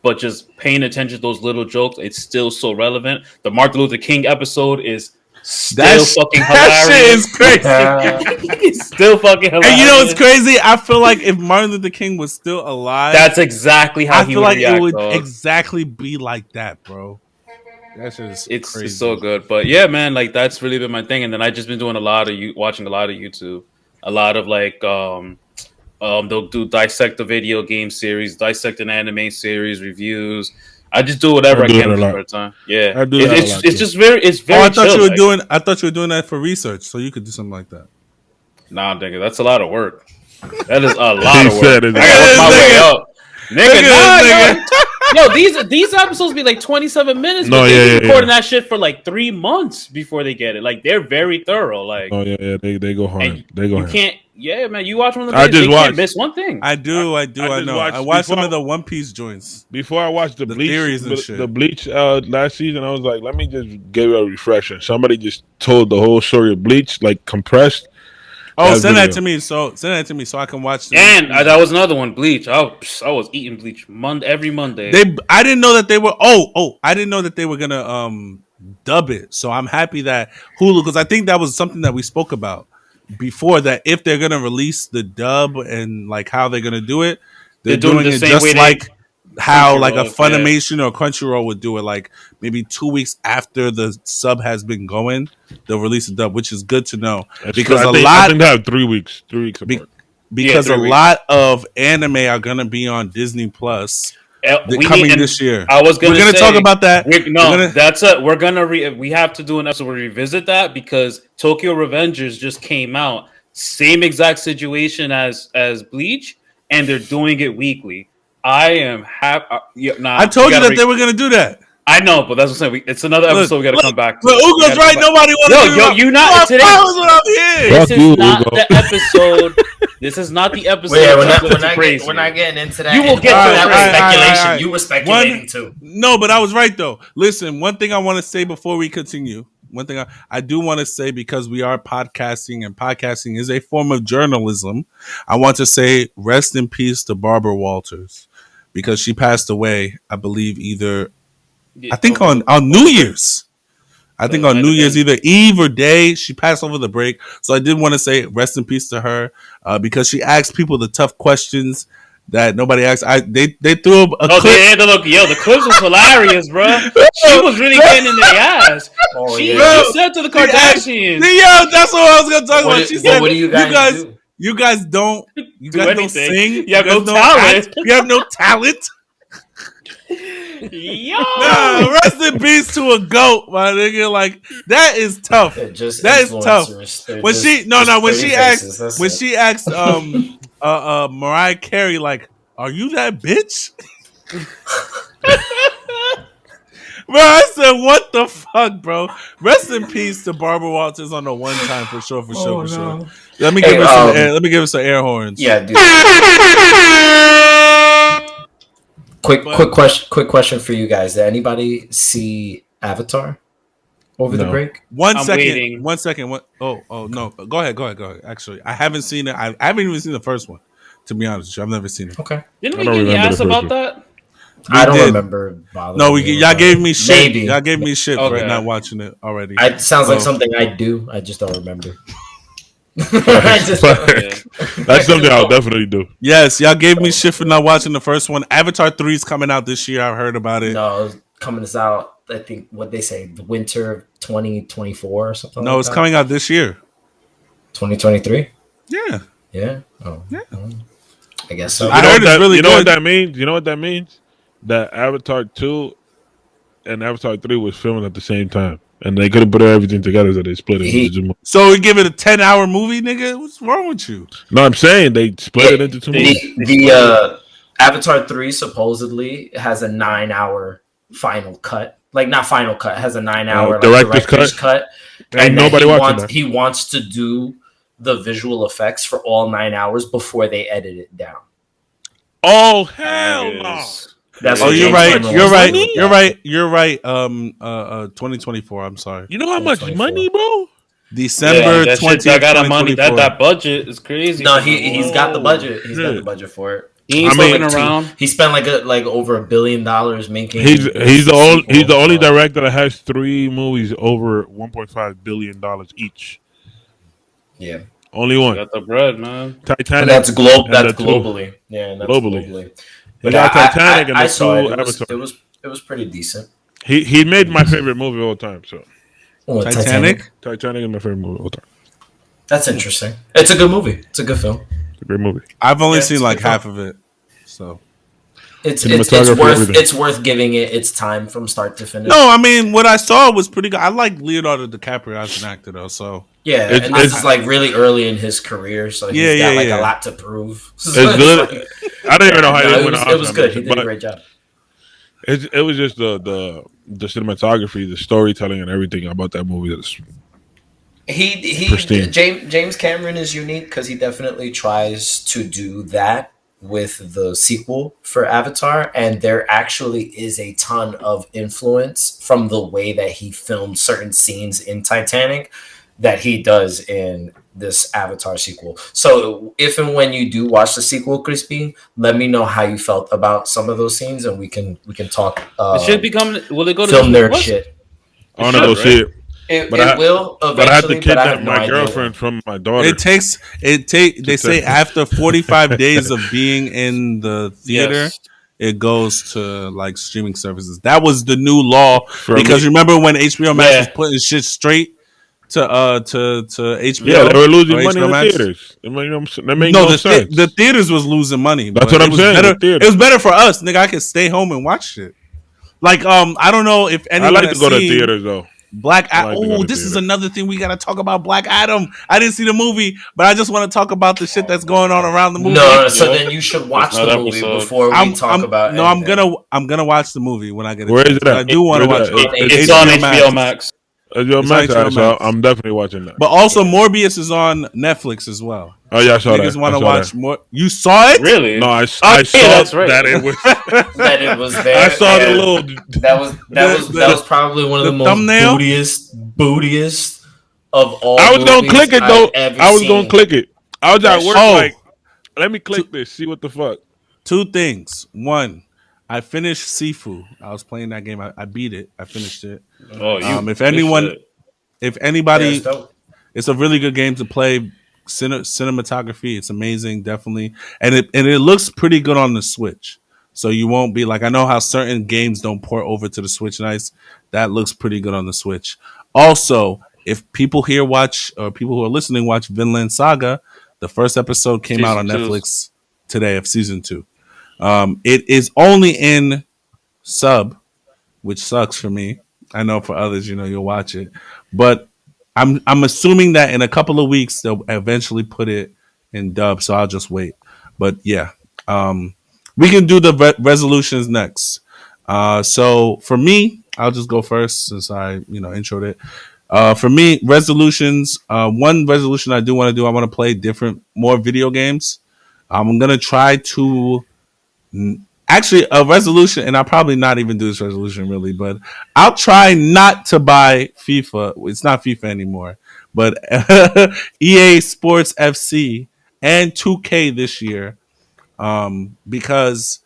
D: but just paying attention to those little jokes, it's still so relevant. The Martin Luther King episode is still fucking hilarious.
A: That shit is crazy.
D: It's still fucking hilarious.
A: And you know what's crazy? I feel like if Martin Luther King was still alive,
D: that's exactly how he would react. I feel like it would
A: exactly be like that, bro. That shit is crazy.
D: It's so good. But yeah, man, like that's really been my thing. And then I just been doing watching a lot of YouTube. A lot of like they'll do dissect the video game series, dissect an anime series, reviews. I just do whatever I can for the time. Yeah,
C: I do
D: it's very. I
A: thought you were doing that for research, so you could do something like that.
D: Nah, nigga, that's a lot of work. That is a lot of work.
C: I
D: gotta work my way up, nigga. Yo, these episodes be like 27 minutes. But they've been recording that shit for like 3 months before they get it. Like they're very thorough. Like
C: they go hard.
D: You can't. Yeah, man. You watch one of the videos, can't miss one thing.
A: I do. I know. I watched some of the One Piece joints.
C: Before I watched the Bleach,
A: theories and shit.
C: The Bleach last season, I was like, let me just give it a refresher. Somebody just told the whole story of Bleach, like compressed.
A: Oh, send that to me so I can watch.
D: And that was another one, Bleach. I was eating Bleach every Monday.
A: I didn't know that they were. I didn't know that they were gonna dub it. So I'm happy that Hulu, because I think that was something that we spoke about before, that if they're gonna release the dub and like how they're gonna do it, they're
D: They're doing it
A: doing
D: the
A: it
D: same way
A: just
D: they
A: like how like a
D: Crunchyroll. Yeah.
A: Funimation or Crunchyroll would do it, like maybe 2 weeks after the sub has been going, they'll release a dub, which is good to know because
C: I think they have 3 weeks, 3 weeks
A: be,
C: apart.
A: because
D: Yeah,
A: a
D: 3 weeks.
A: lot of anime are gonna be on Disney Plus coming
D: And
A: this year.
D: I was
A: We're gonna
D: say,
A: talk about that.
D: We have to do an episode where we revisit that because Tokyo Revengers just came out, same exact situation as Bleach, and they're doing it weekly. I am happy.
A: I told you that they were gonna do that.
D: I know, but that's what I'm saying. It's another episode we got to come back to.
A: But Ugo's right. Nobody wanted to do
D: you not today.
A: I'm here.
D: This
C: Fuck
D: is
C: you,
D: not
C: Ugo.
D: the episode. This is not the episode.
E: Well, yeah,
D: crazy.
E: we're not getting into that.
D: You will get
E: that
D: to
E: was
D: it.
E: speculation.
A: All right.
E: You were speculating too.
A: No, but I was right though. Listen, one thing I want to say before we continue. One thing I do want to say, because we are podcasting and podcasting is a form of journalism, I want to say rest in peace to Barbara Walters, because she passed away, I believe, I think on New Year's. I think on New Year's, either Eve or day, she passed over the break. So I did want to say rest in peace to her, because she asked people the tough questions that nobody asked. They threw a clip.
D: The clip was hilarious, bro. She was really getting in their ass. She said to the Kardashians.
A: That's what I was gonna talk about. She said,
E: "What do you guys do?
A: You guys don't sing.
D: You have no talent.
A: You have no talent."
D: Yo,
A: rest in peace to a goat, my nigga. Like that is tough. That is tough. When she asked Mariah Carey, like, "Are you that bitch?" Bro, I said, "What the fuck, bro?" Rest in peace to Barbara Walters on the one time for sure. Let me give her some air. Let me give her some air horns.
E: Yeah, dude. Quick question for you guys. Did anybody see Avatar over the break?
A: One second.
D: Waiting.
A: Oh no. Go ahead. Actually, I haven't seen it. I haven't even seen the first one. To be honest with you, I've never seen it.
E: Okay.
D: Didn't we get asked about that?
E: I don't remember bothering.
A: No, y'all gave me shit.
E: Maybe.
A: Y'all gave me shit for
D: Okay.
A: not watching it already.
E: It sounds like something I do. I just don't remember.
C: That's something I'll definitely do.
A: Yes, y'all gave me shit for not watching the first one. Avatar 3 is coming out this year. I heard about it.
E: No, it's coming out. I think what they say, the winter of 2024 or something.
A: No, it's coming out this year.
E: 2023.
A: Yeah.
E: Yeah. Oh.
A: Yeah.
E: I guess so.
A: I heard it's really
C: You know
A: good.
C: what that means? You know what that means? That Avatar 2 and Avatar 3 was filming at the same time. And they couldn't put everything together, so they split it into 2 movies.
A: So we give it a 10-hour movie, nigga? What's wrong with you?
C: No, I'm saying they split it into 2 movies.
E: The Avatar 3 supposedly has a 9-hour final cut. Like, not final cut, has a 9-hour director's cut.
C: Ain't nobody watching that.
E: He wants to do the visual effects for all 9 hours before they edit it down.
C: Oh, hell no.
A: You're right. 2024. I'm sorry.
C: You know how much money, bro?
A: December 20th.
D: That budget is crazy.
E: No, he's got the budget. He's got the budget for it.
D: He ain't fucking around.
E: He spent like over $1 billion making.
C: He's the only director that has 3 movies over $1.5 billion each.
E: Yeah,
C: only one.
D: Got the bread, man.
C: Titanic.
E: And that's globally. Yeah, that's globally.
C: But Titanic and
E: I
C: the
E: saw it.
C: Avatar.
E: It was pretty decent.
C: He made my favorite movie of all time. So
A: Titanic
C: is my favorite movie of all time.
E: That's interesting. It's a good movie. It's a good film.
C: It's a great movie.
A: I've only seen like half of it, so
E: it's worth giving it its time from start to finish.
A: No, I mean what I saw was pretty good. I like Leonardo DiCaprio as an actor though, so
E: yeah, and this is like really early in his career, so he's got a lot to prove.
C: It's good. I don't even know how he went.
E: It was good. He did a great job.
C: It was just the cinematography, the storytelling, and everything about that movie.
E: James Cameron is unique because he definitely tries to do that with the sequel for Avatar, and there actually is a ton of influence from the way that he filmed certain scenes in Titanic that he does in this Avatar sequel. So if and when you do watch the sequel, Crispin, let me know how you felt about some of those scenes, and we can talk.
D: It should become. Will it go to
E: film nerd shit?
C: I want to go see it.
E: It will eventually,
C: but I had to
E: but I have
C: kidnap
E: no
C: my
E: idea.
C: girlfriend from my daughter.
A: They say after 45 days of being in the theater,
D: Yes.
A: it goes to like streaming services. That was the new law
C: For
A: because
C: me.
A: remember when HBO Max was
D: Yeah.
A: putting shit straight to
C: Yeah,
A: HBO
C: they were
A: or
C: losing money in
A: HBO
C: the
A: Max?
C: theaters. That made
A: No,
C: no
A: the
C: sense.
A: theaters was losing money,
C: That's
A: but
C: what
A: it
C: I'm
A: was
C: saying.
A: better.
C: The theater.
A: It was better for us, nigga. I could stay home and watch it. Like I don't know if
C: I
A: anyone
C: like to
A: has
C: go to
A: seen
C: theaters though.
A: Black
C: I
A: Adam.
C: like to go
A: Oh,
C: to
A: this is
C: theater.
A: another thing we gotta talk about. Black Adam. I didn't see the movie, but I just want to talk about the shit that's going on around the movie.
E: No, so
D: Yeah.
E: then you should watch
D: There's
E: the
D: another
E: movie
D: episode.
E: before we talk about
A: no,
E: anything.
A: I'm gonna watch the movie when I get a
C: Where
A: chance.
C: is it
A: 'Cause I
C: at?
A: do want to
C: Where's
A: watch
C: that?
A: it.
D: It's on HBO Max.
C: Your
A: It's on
C: Max,
A: HBO
C: so
A: Max.
C: I'm definitely watching that.
A: But also, Morbius is on Netflix as well.
C: Oh yeah, I
A: If
C: saw
A: niggas
C: that.
A: want
C: I
A: to
C: saw
A: watch
C: that.
A: more? You saw it?
D: Really?
C: No, I
D: yeah,
C: saw
D: that's right.
C: that it was.
E: That it was there.
C: I saw the
E: and
C: little.
E: that was probably one of the most
A: thumbnail?
E: bootiest of all.
C: I was gonna
E: movies
C: click it though.
E: I've ever
C: I was
E: seen.
C: gonna click it. I was at work
A: Oh.
C: like, let me click this. See what the fuck.
A: Two things. One, I finished Sifu. I was playing that game. I beat it. I finished it.
D: Oh, you.
A: If anyone,
D: shit.
A: if anybody,
E: Yeah, it's dope.
A: it's a really good game to play. Cinematography, it's amazing, definitely, and it looks pretty good on the Switch. So you won't be like, I know how certain games don't port over to the Switch nice. That looks pretty good on the Switch. Also, if people here watch or people who are listening watch Vinland Saga, the first episode came out on
D: Season 2.
A: Netflix today of season 2. It is only in sub, which sucks for me. I know for others, you'll watch it, but I'm assuming that in a couple of weeks they'll eventually put it in dub. So I'll just wait. But yeah, we can do the resolutions next. So for me, I'll just go first since I introed it. For me, resolutions. One resolution I do want to do. I want to play more video games. I'm gonna try to. Actually, a resolution, and I'll probably not even do this resolution really, but I'll try not to buy FIFA. It's not FIFA anymore, but EA Sports FC and 2K this year, because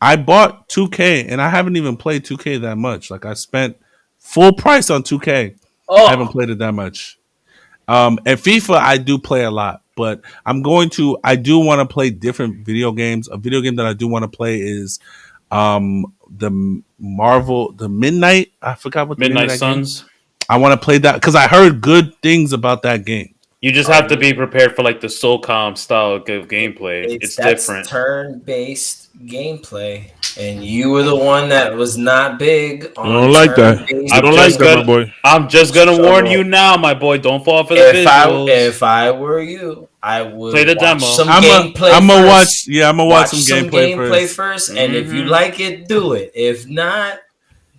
A: I bought 2K and I haven't even played 2K that much. Like I spent full price on 2K. I haven't played it that much. And FIFA, I do play a lot, but I do want to play different video games. A video game that I do want to play is the Midnight. I forgot what the name of
D: Midnight
A: that
D: Suns.
A: game. I want to play that because I heard good things about that game.
D: You just have to be prepared for like the SOCOM style of gameplay. It's different.
E: Turn-based gameplay, and you were the one that was not big on.
C: I don't like that.
E: turn-based
C: I don't like that, my
E: gameplay.
C: boy.
D: I'm just gonna
E: So-
D: warn you now, my boy. Don't fall for the
E: If
D: visuals.
E: I were you, I would
D: Play the
E: watch
D: demo.
E: some
A: I'm
E: gameplay.
A: gonna watch.
E: first.
A: Yeah, I'm gonna watch some gameplay first.
E: and if you
D: Mhm.
E: like it, do it. If not,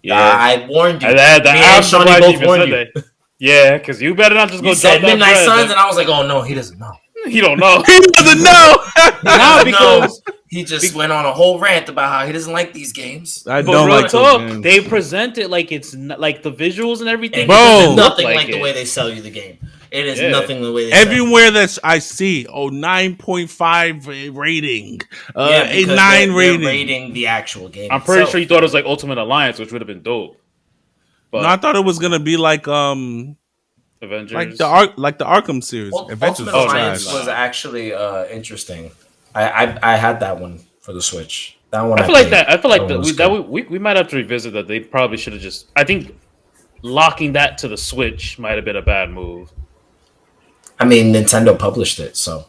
D: Yeah,
E: I warned you.
D: I'm
E: Me and Shawny
D: surprised you
E: both
D: even
E: warned
D: said
E: you.
D: that. Yeah, because you better not just go
E: You
D: drop
E: said
D: that
E: Midnight
D: bread.
E: Suns, and I was like, "Oh no, he doesn't know."
D: He don't know.
A: He doesn't know.
D: Nah, because
E: He just went on a whole rant about how he doesn't like these games.
A: I
D: but
A: don't
D: real
A: like those
D: talk,
A: games.
D: they present it like it's like the visuals and everything.
E: And
A: Bro.
E: it's
D: doesn't
E: nothing
D: look
E: like the
D: it.
E: way they sell you the game. It is
D: Yeah.
E: nothing the way they sell you.
A: Everywhere that I see, 9.5 rating,
E: Yeah,
A: a
E: because
A: 9
E: they're
A: rating.
E: rating the actual game.
D: I'm pretty
E: itself.
D: sure you thought it was like Ultimate Alliance, which would have been dope. But
A: No, I thought it was gonna be like
D: Avengers,
A: like the Arkham series. Adventures
E: Ultimate
A: was
E: Alliance
A: trash.
E: was actually interesting. I had that one for the Switch. That one
D: I feel like
E: played.
D: that. I feel like
E: one
D: that
E: was
D: we might have to revisit that. They probably should have just. I think locking that to the Switch might have been a bad move.
E: I mean, Nintendo published it, so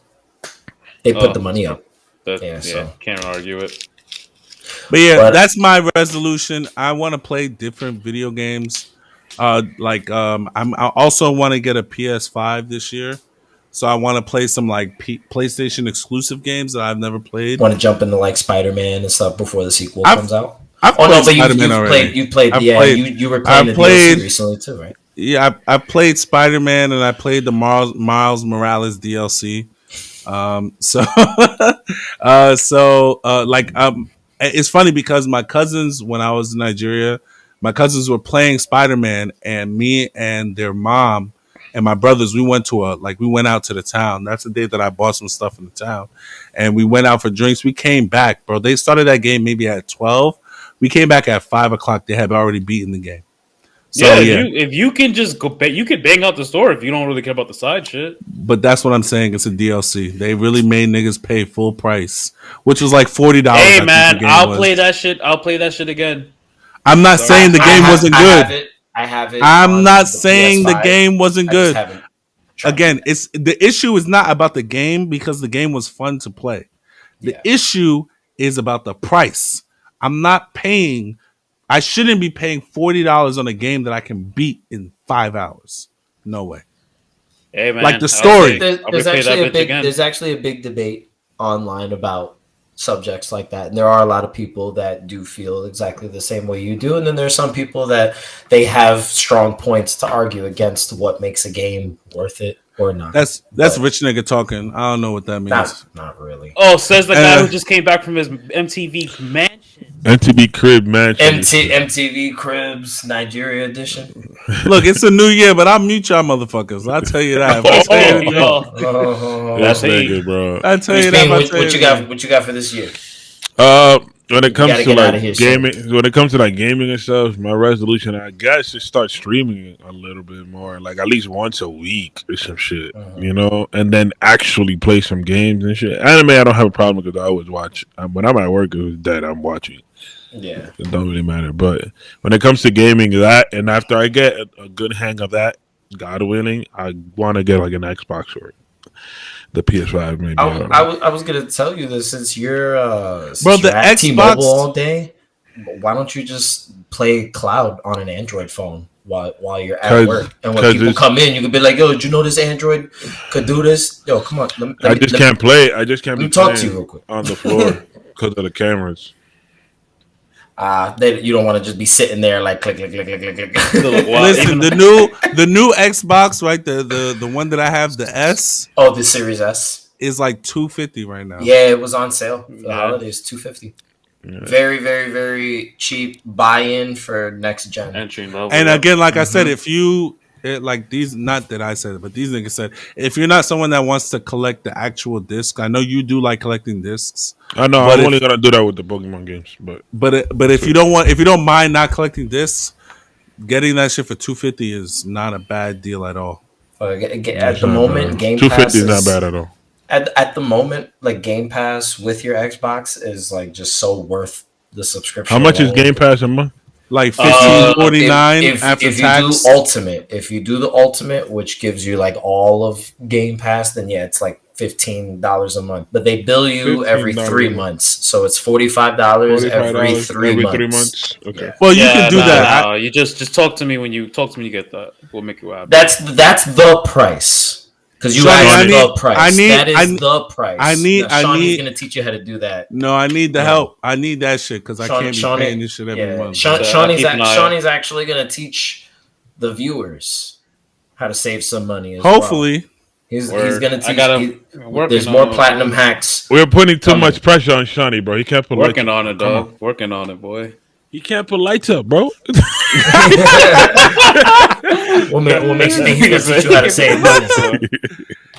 E: they put the money up.
D: Yeah,
E: so.
D: can't argue it.
A: But that's my resolution. I want to play different video games. I also want to get a PS5 this year. So I want to play some like PlayStation exclusive games that I've never played.
E: Want to jump into like Spider-Man and stuff before the sequel comes out?
A: I've
E: Oh no,
A: played
E: but
A: Spider-Man already.
E: you played. You were playing the DLC recently too, right?
A: Yeah, I played Spider-Man and I played the Miles Morales DLC. It's funny because my cousins, when I was in Nigeria, my cousins were playing Spider-Man, and me and their mom and my brothers, we went out to the town. That's the day that I bought some stuff in the town, and we went out for drinks. We came back, bro. They started that game maybe at 12. We came back at 5:00. They had already beaten the game. So
D: if you can just go, you can bang out the store if you don't really care about the side shit.
A: But that's what I'm saying. It's a DLC. They really made niggas pay full price, which was like $40.
D: Hey
A: I think
D: man,
A: the game
D: I'll
A: was.
D: play that shit. I'll play that shit again.
A: I'm not saying the game wasn't good.
E: I have it.
A: I'm
E: on
A: not
E: the
A: saying the
E: PS5.
A: game wasn't
E: I just
A: good.
E: haven't
A: Again, it's the issue is not about the game because the game was fun to play. The issue is about the price. I'm not paying. I shouldn't be paying $40 on a game that I can beat in 5 hours. No way.
D: Hey man,
A: Like the story.
E: There's actually a big debate online about subjects like that, and there are a lot of people that do feel exactly the same way you do, and then there's some people that they have strong points to argue against what makes a game worth it or not.
A: That's rich nigga talking. I don't know what that means.
E: Not really.
D: Oh, says the guy who just came back from his MTV mansion.
C: MTV Crib Mansion.
E: MTV Cribs Nigeria edition.
A: Look, it's a new year, but I'll mute y'all motherfuckers. I'll tell you that.
C: That's nigga, bro.
A: I'll tell you that.
E: What you got for this year?
C: When it comes to like gaming, when it comes to like gaming and stuff, my resolution, I guess, is start streaming a little bit more, like at least once a week or some shit, you know, and then actually play some games and shit. Anime, I don't have a problem because I always watch. When I'm at work, it was dead. I'm watching.
E: Yeah,
C: it don't really matter. But when it comes to gaming, that and after I get a good hang of that, God willing, I want to get like an Xbox or the PS5 maybe.
E: I was gonna tell you this since you're
A: bro, the
E: at
A: Xbox
E: T-Mobile all day. Why don't you just play cloud on an Android phone while you're at work? And when people come in, you can be like, "Yo, did you know this Android could do this? Yo, come on."
C: I just can't play. I just can't.
E: Let me talk to you real quick
C: on the floor because of the cameras.
E: You don't want to just be sitting there like click.
A: Listen, the new Xbox, right? The one that I have, the S.
E: Oh, the Series S
A: is like $250 right now.
E: Yeah, it was on sale for the holidays. $250. Yeah. Very, very, very cheap buy-in for next gen
D: entry level.
A: And again, like I said, if you like these, not that I said it, but these niggas said, if you're not someone that wants to collect the actual disc, I know you do like collecting discs.
C: I know. I'm only gonna do that with the Pokemon games,
A: but if you don't mind not collecting discs, getting that shit for $250 is not a bad deal at all.
E: At the moment, Game
C: Pass is not bad at all.
E: At the moment, like Game Pass with your Xbox is like just so worth the subscription.
C: How much is Game Pass a month?
A: Like $15.49 after tax.
E: If you do the ultimate, which gives you like all of Game Pass, then yeah, it's like $15 a month. But they bill you every 3 months, so it's $45 every 3 months.
C: Okay.
E: Yeah.
A: Well, you can do that.
D: No, you just talk to me when you get that. We'll make you happy.
E: That's the price. Because you asked the price. That is the price. Shawny's going to teach you how to do that.
A: No, I need the help. I need that shit because I can't be paying this shit every month.
E: Shawny's actually going to teach the viewers how to save some money as
A: Hopefully.
E: Well. He's going to teach. There's more platinum hacks.
C: We're putting too much pressure on Shawny, bro. He can't put
D: working on it, dog. Working on it, boy.
C: You can't put lights up, bro.
E: What makes you think he's gonna teach you how to save money?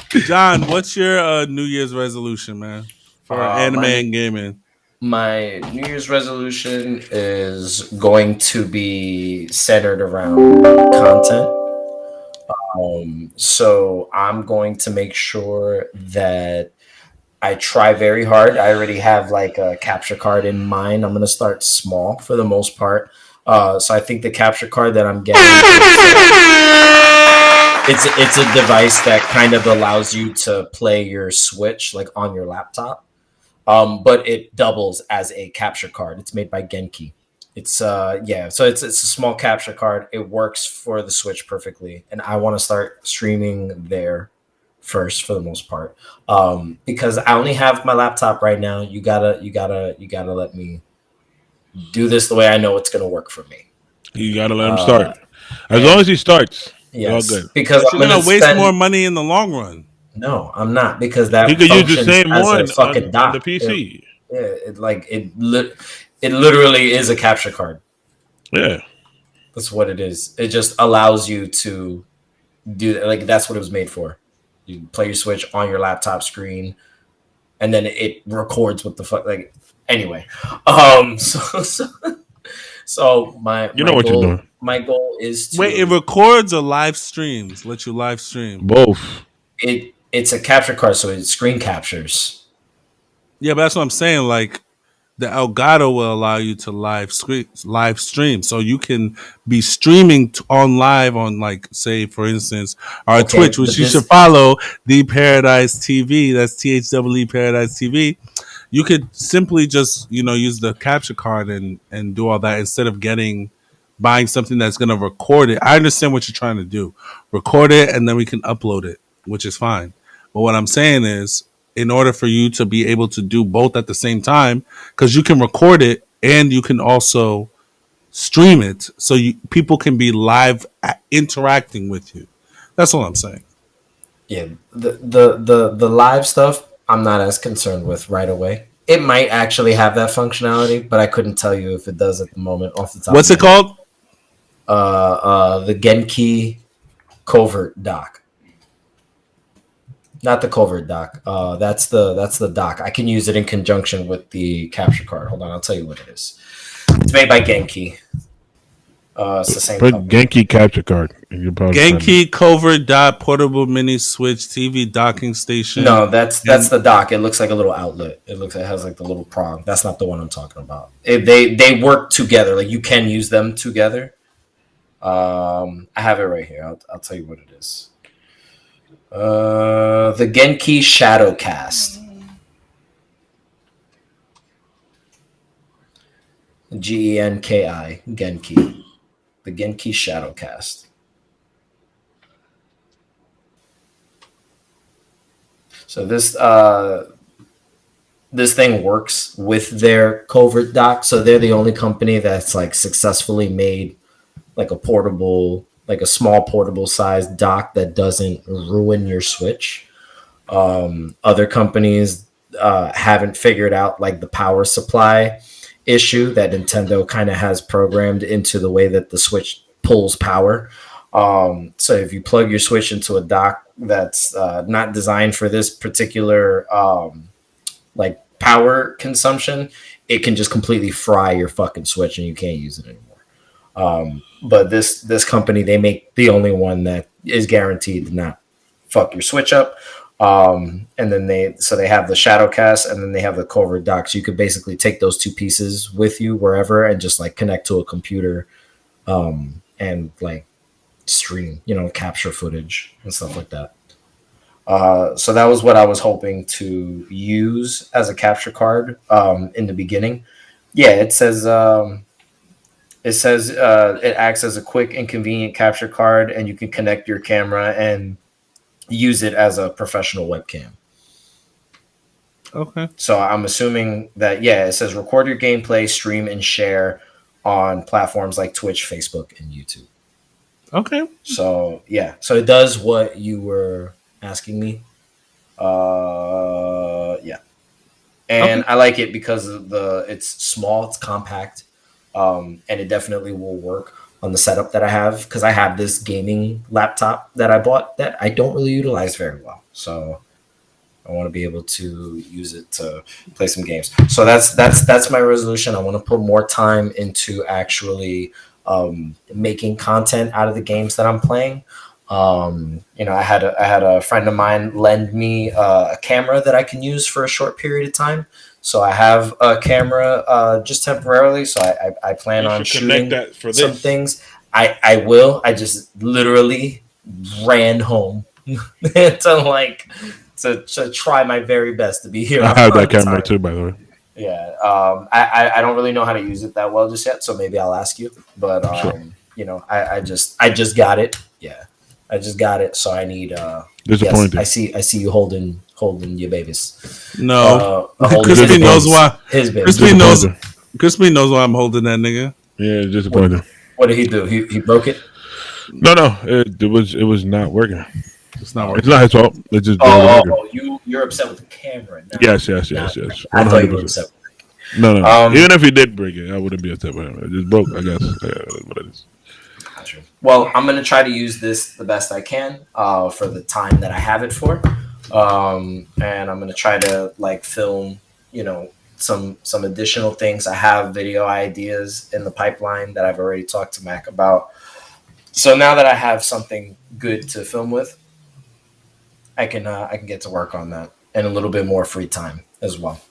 A: John, what's your New Year's resolution, man, for anime and gaming?
E: My New Year's resolution is going to be centered around content. So I'm going to make sure that I try very hard. I already have like a capture card in mind. I'm going to start small for the most part. So I think the capture card that I'm getting, it's a device that kind of allows you to play your Switch like on your laptop. But it doubles as a capture card. It's made by Genki. So it's a small capture card. It works for the Switch perfectly. And I want to start streaming there first for the most part. Because I only have my laptop right now. You gotta let me do this the way I know it's gonna work for me.
C: You gotta let him start. As long as he starts,
E: yes,
C: all good.
E: Because
A: you're gonna waste more money in the long run.
E: No, I'm not, because that
C: he could use the same one
E: on
C: the PC.
E: It literally is a capture card.
C: Yeah,
E: that's what it is. It just allows you to do that. Like that's what it was made for. You play your Switch on your laptop screen, and then it records what the fuck. Like anyway, so my
C: what you're doing.
E: my goal is
A: Wait, it
E: to
A: records or live streams? Let you live stream.
C: Both.
E: it's a capture card, so it screen captures.
A: Yeah, but that's what I'm saying. Like the Elgato will allow you to live stream, so you can be streaming on live on, like, say for instance, our
E: Okay,
A: Twitch, which
E: but
A: you should
E: this
A: follow, the Paradise TV. That's THEE Paradise TV. You could simply just use the capture card and do all that instead of buying something that's going to record it. I understand what you're trying to do, record it, and then we can upload it, which is fine. But what I'm saying is, in order for you to be able to do both at the same time, because you can record it and you can also stream it, so people can be live interacting with you. That's all I'm saying.
E: yeah, the live stuff I'm not as concerned with right away. It might actually have that functionality, but I couldn't tell you if it does at the moment off the top.
A: What's
E: of
A: it
E: my head.
A: called?
E: The Genki covert dock. Not the covert dock. That's the dock. I can use it in conjunction with the capture card. Hold on, I'll tell you what it is. It's made by Genki. It's the same
C: Put
E: company.
C: Genki capture card. And you'll probably find it.
A: Genki Covert Dot Portable Mini Switch TV Docking Station.
E: No, that's the dock. It looks like a little outlet. It has like the little prong. That's not the one I'm talking about. They work together. Like you can use them together. I have it right here. I'll tell you what it is. The Genki Shadowcast. Genki. Genki. The Genki Shadowcast. So this thing works with their covert dock. So they're the only company that's like successfully made like a small portable size dock that doesn't ruin your Switch. Other companies haven't figured out like the power supply issue that Nintendo kind of has programmed into the way that the Switch pulls power. So if you plug your Switch into a dock that's not designed for this particular like power consumption, it can just completely fry your fucking Switch and you can't use it anymore. But this company, they make the only one that is guaranteed to not fuck your Switch up. And then they have the Shadowcast and then they have the covert dock. So you could basically take those two pieces with you wherever and just like connect to a computer and like stream, capture footage and stuff like that. So that was what I was hoping to use as a capture card in the beginning. Yeah, it says it acts as a quick and convenient capture card, and you can connect your camera and use it as a professional webcam.
A: Okay.
E: So I'm assuming that, it says record your gameplay, stream, and share on platforms like Twitch, Facebook, and YouTube.
A: Okay.
E: So, So it does what you were asking me. And okay. I like it because of it's small, it's compact, and it definitely will work on the setup that I have, because I have this gaming laptop that I bought that I don't really utilize very well. So I want to be able to use it to play some games. So that's my resolution. I want to put more time into actually making content out of the games that I'm playing. I had a friend of mine lend me a camera that I can use for a short period of time. So I have a camera just temporarily. So I plan on shooting that for some things. I will. I just literally ran home to try my very best to be here.
C: I have that camera too, by the way.
E: Yeah. I don't really know how to use it that well just yet. So maybe I'll ask you. But
C: sure.
E: I just got it. Yeah. I just got it, so I need.
C: Disappointed.
E: Yes, I see you holding your babies.
A: No, Crispin knows why.
E: His baby.
A: Crispin knows why I'm holding that nigga.
C: Yeah, disappointed.
E: What did he do? He broke it.
C: No, it was not working.
A: It's not working.
C: It's not his fault. It just
E: you're upset with the camera.
C: Yes.
E: I thought you were upset.
C: No. Even if he did break it, I wouldn't be upset with him. It just broke, I guess. What it is.
E: Well, I'm going to try to use this the best I can for the time that I have it for. And I'm going to try to film, some additional things. I have video ideas in the pipeline that I've already talked to Mac about. So now that I have something good to film with, I can get to work on that and a little bit more free time as well.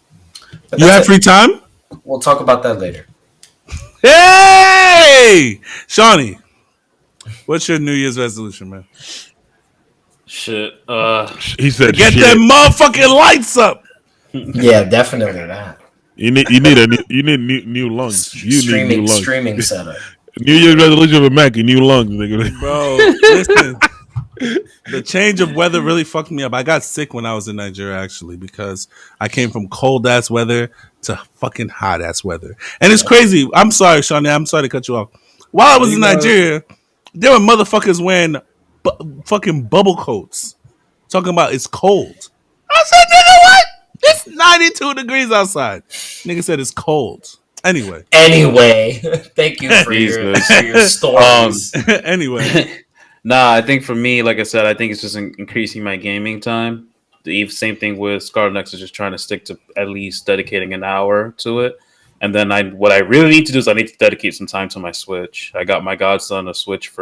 E: But
A: you have free time?
E: We'll talk about that later.
A: Hey, Shawny, what's your New Year's resolution, man?
D: Shit.
C: He said,
A: Get
C: shit.
A: them motherfucking lights up.
E: Yeah, definitely that.
C: You need new lungs. You need new lungs.
E: Streaming setup.
C: New Year's resolution for Macky, new lungs, nigga.
A: Bro, listen. The change of weather really fucked me up. I got sick when I was in Nigeria, actually, because I came from cold ass weather to fucking hot ass weather. And it's crazy. I'm sorry, Shawny. I'm sorry to cut you off. While I was in Nigeria, there were motherfuckers wearing fucking bubble coats, talking about it's cold. I said, nigga, what? It's 92 degrees outside. Nigga said it's cold. Anyway,
E: thank you for your stories.
A: Anyway.
D: Nah, I think for me, like I said, I think it's just increasing my gaming time. The same thing with Scarlet Nexus, just trying to stick to at least dedicating an hour to it. And then what I really need to do is I need to dedicate some time to my Switch. I got my godson a Switch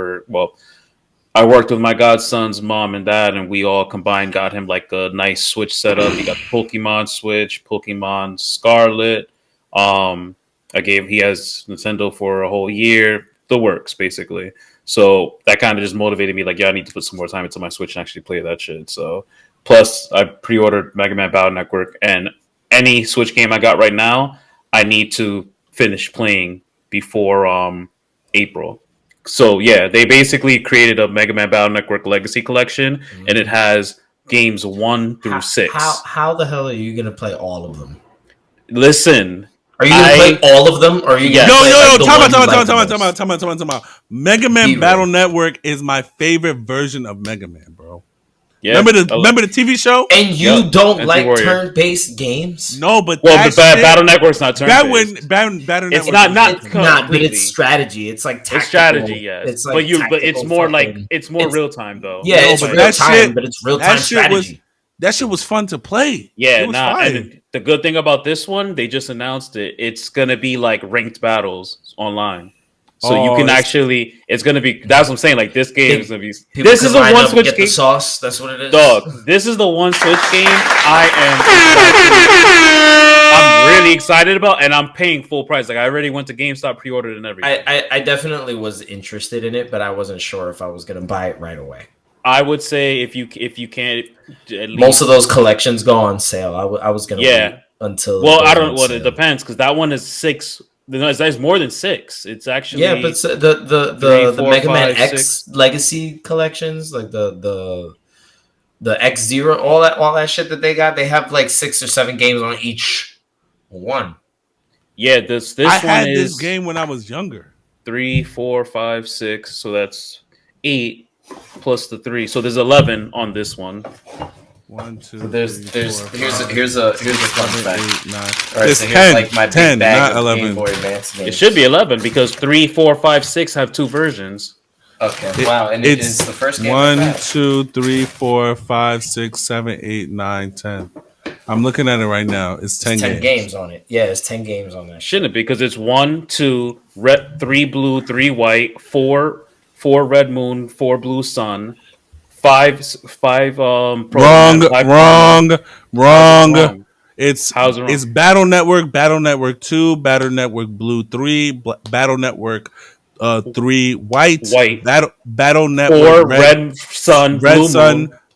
D: I worked with my godson's mom and dad, and we all combined got him like a nice Switch setup. He got the Pokemon Switch, Pokemon Scarlet. He has Nintendo for a whole year. The works, basically. So that kind of just motivated me, like, I need to put some more time into my Switch and actually play that shit. So, plus, I pre-ordered Mega Man Battle Network, and any Switch game I got right now, I need to finish playing before April. So, yeah, they basically created a Mega Man Battle Network Legacy Collection, and it has games 1 through 6.
E: How the hell are you going to play all of them?
D: Listen...
E: Are you going to play all of them? Or are you going to play
A: Time out. Mega Man Battle Network is my favorite version of Mega Man, bro. Yeah, remember the TV show?
E: And you don't like turn-based games?
A: No, but
D: Battle Network's not turn-based.
A: Battle Network.
E: It's not, but it's strategy. It's like tactical.
D: It's strategy, yes.
E: It's like
D: but it's more real time though.
E: Yeah, it's real time, but it's real time strategy.
A: That shit was fun to play.
D: Yeah, and the good thing about this one, they just announced it. It's gonna be like ranked battles online, so you can actually. It's gonna be. That's what I'm saying. Like this game is gonna be. This is the one Switch game.
E: The sauce. That's what it is.
D: Dog. This is the one Switch game I'm really excited about, and I'm paying full price. Like I already went to GameStop, pre-ordered, and everything.
E: I definitely was interested in it, but I wasn't sure if I was gonna buy it right away.
D: I would say if you can't, at least,
E: most of those collections go on sale. I was gonna wait until.
D: Well, I don't. Well, it depends because that one is 6. There's more than 6. It's actually
E: but the Mega Man X Legacy collections, like the X0, all that shit that they got. They have like 6 or 7 games on each one.
D: Yeah, this
A: I
D: one
A: had
D: is
A: this game when I was younger.
D: 3, 4, 5, 6. So that's 8. Plus the 3, so there's 11 on this one.
A: 1, 2.
E: So here's a fun fact.
A: 8, 9.
E: All right, so here's like my
A: 10,
E: big bag
A: not
E: of
A: 11.
E: Game Boy Advance games.
D: It should be 11 because 3, 4, 5, 6 have 2 versions.
E: Okay, wow, and it's the first game.
A: 1, 2, 3, 4, 5, 6, 7, 8, 9, 10. I'm looking at it right now. It's 10
E: games on it. Yeah, it's 10 games on that.
D: Shouldn't it? Because it's 1, 2, red, 3 blue, 3 white, 4 red moon, 4 blue sun, 5
A: wrong. It's Battle Network 2, Battle Network Blue 3, Battle Network 3 white, Battle Network
D: 4 red sun,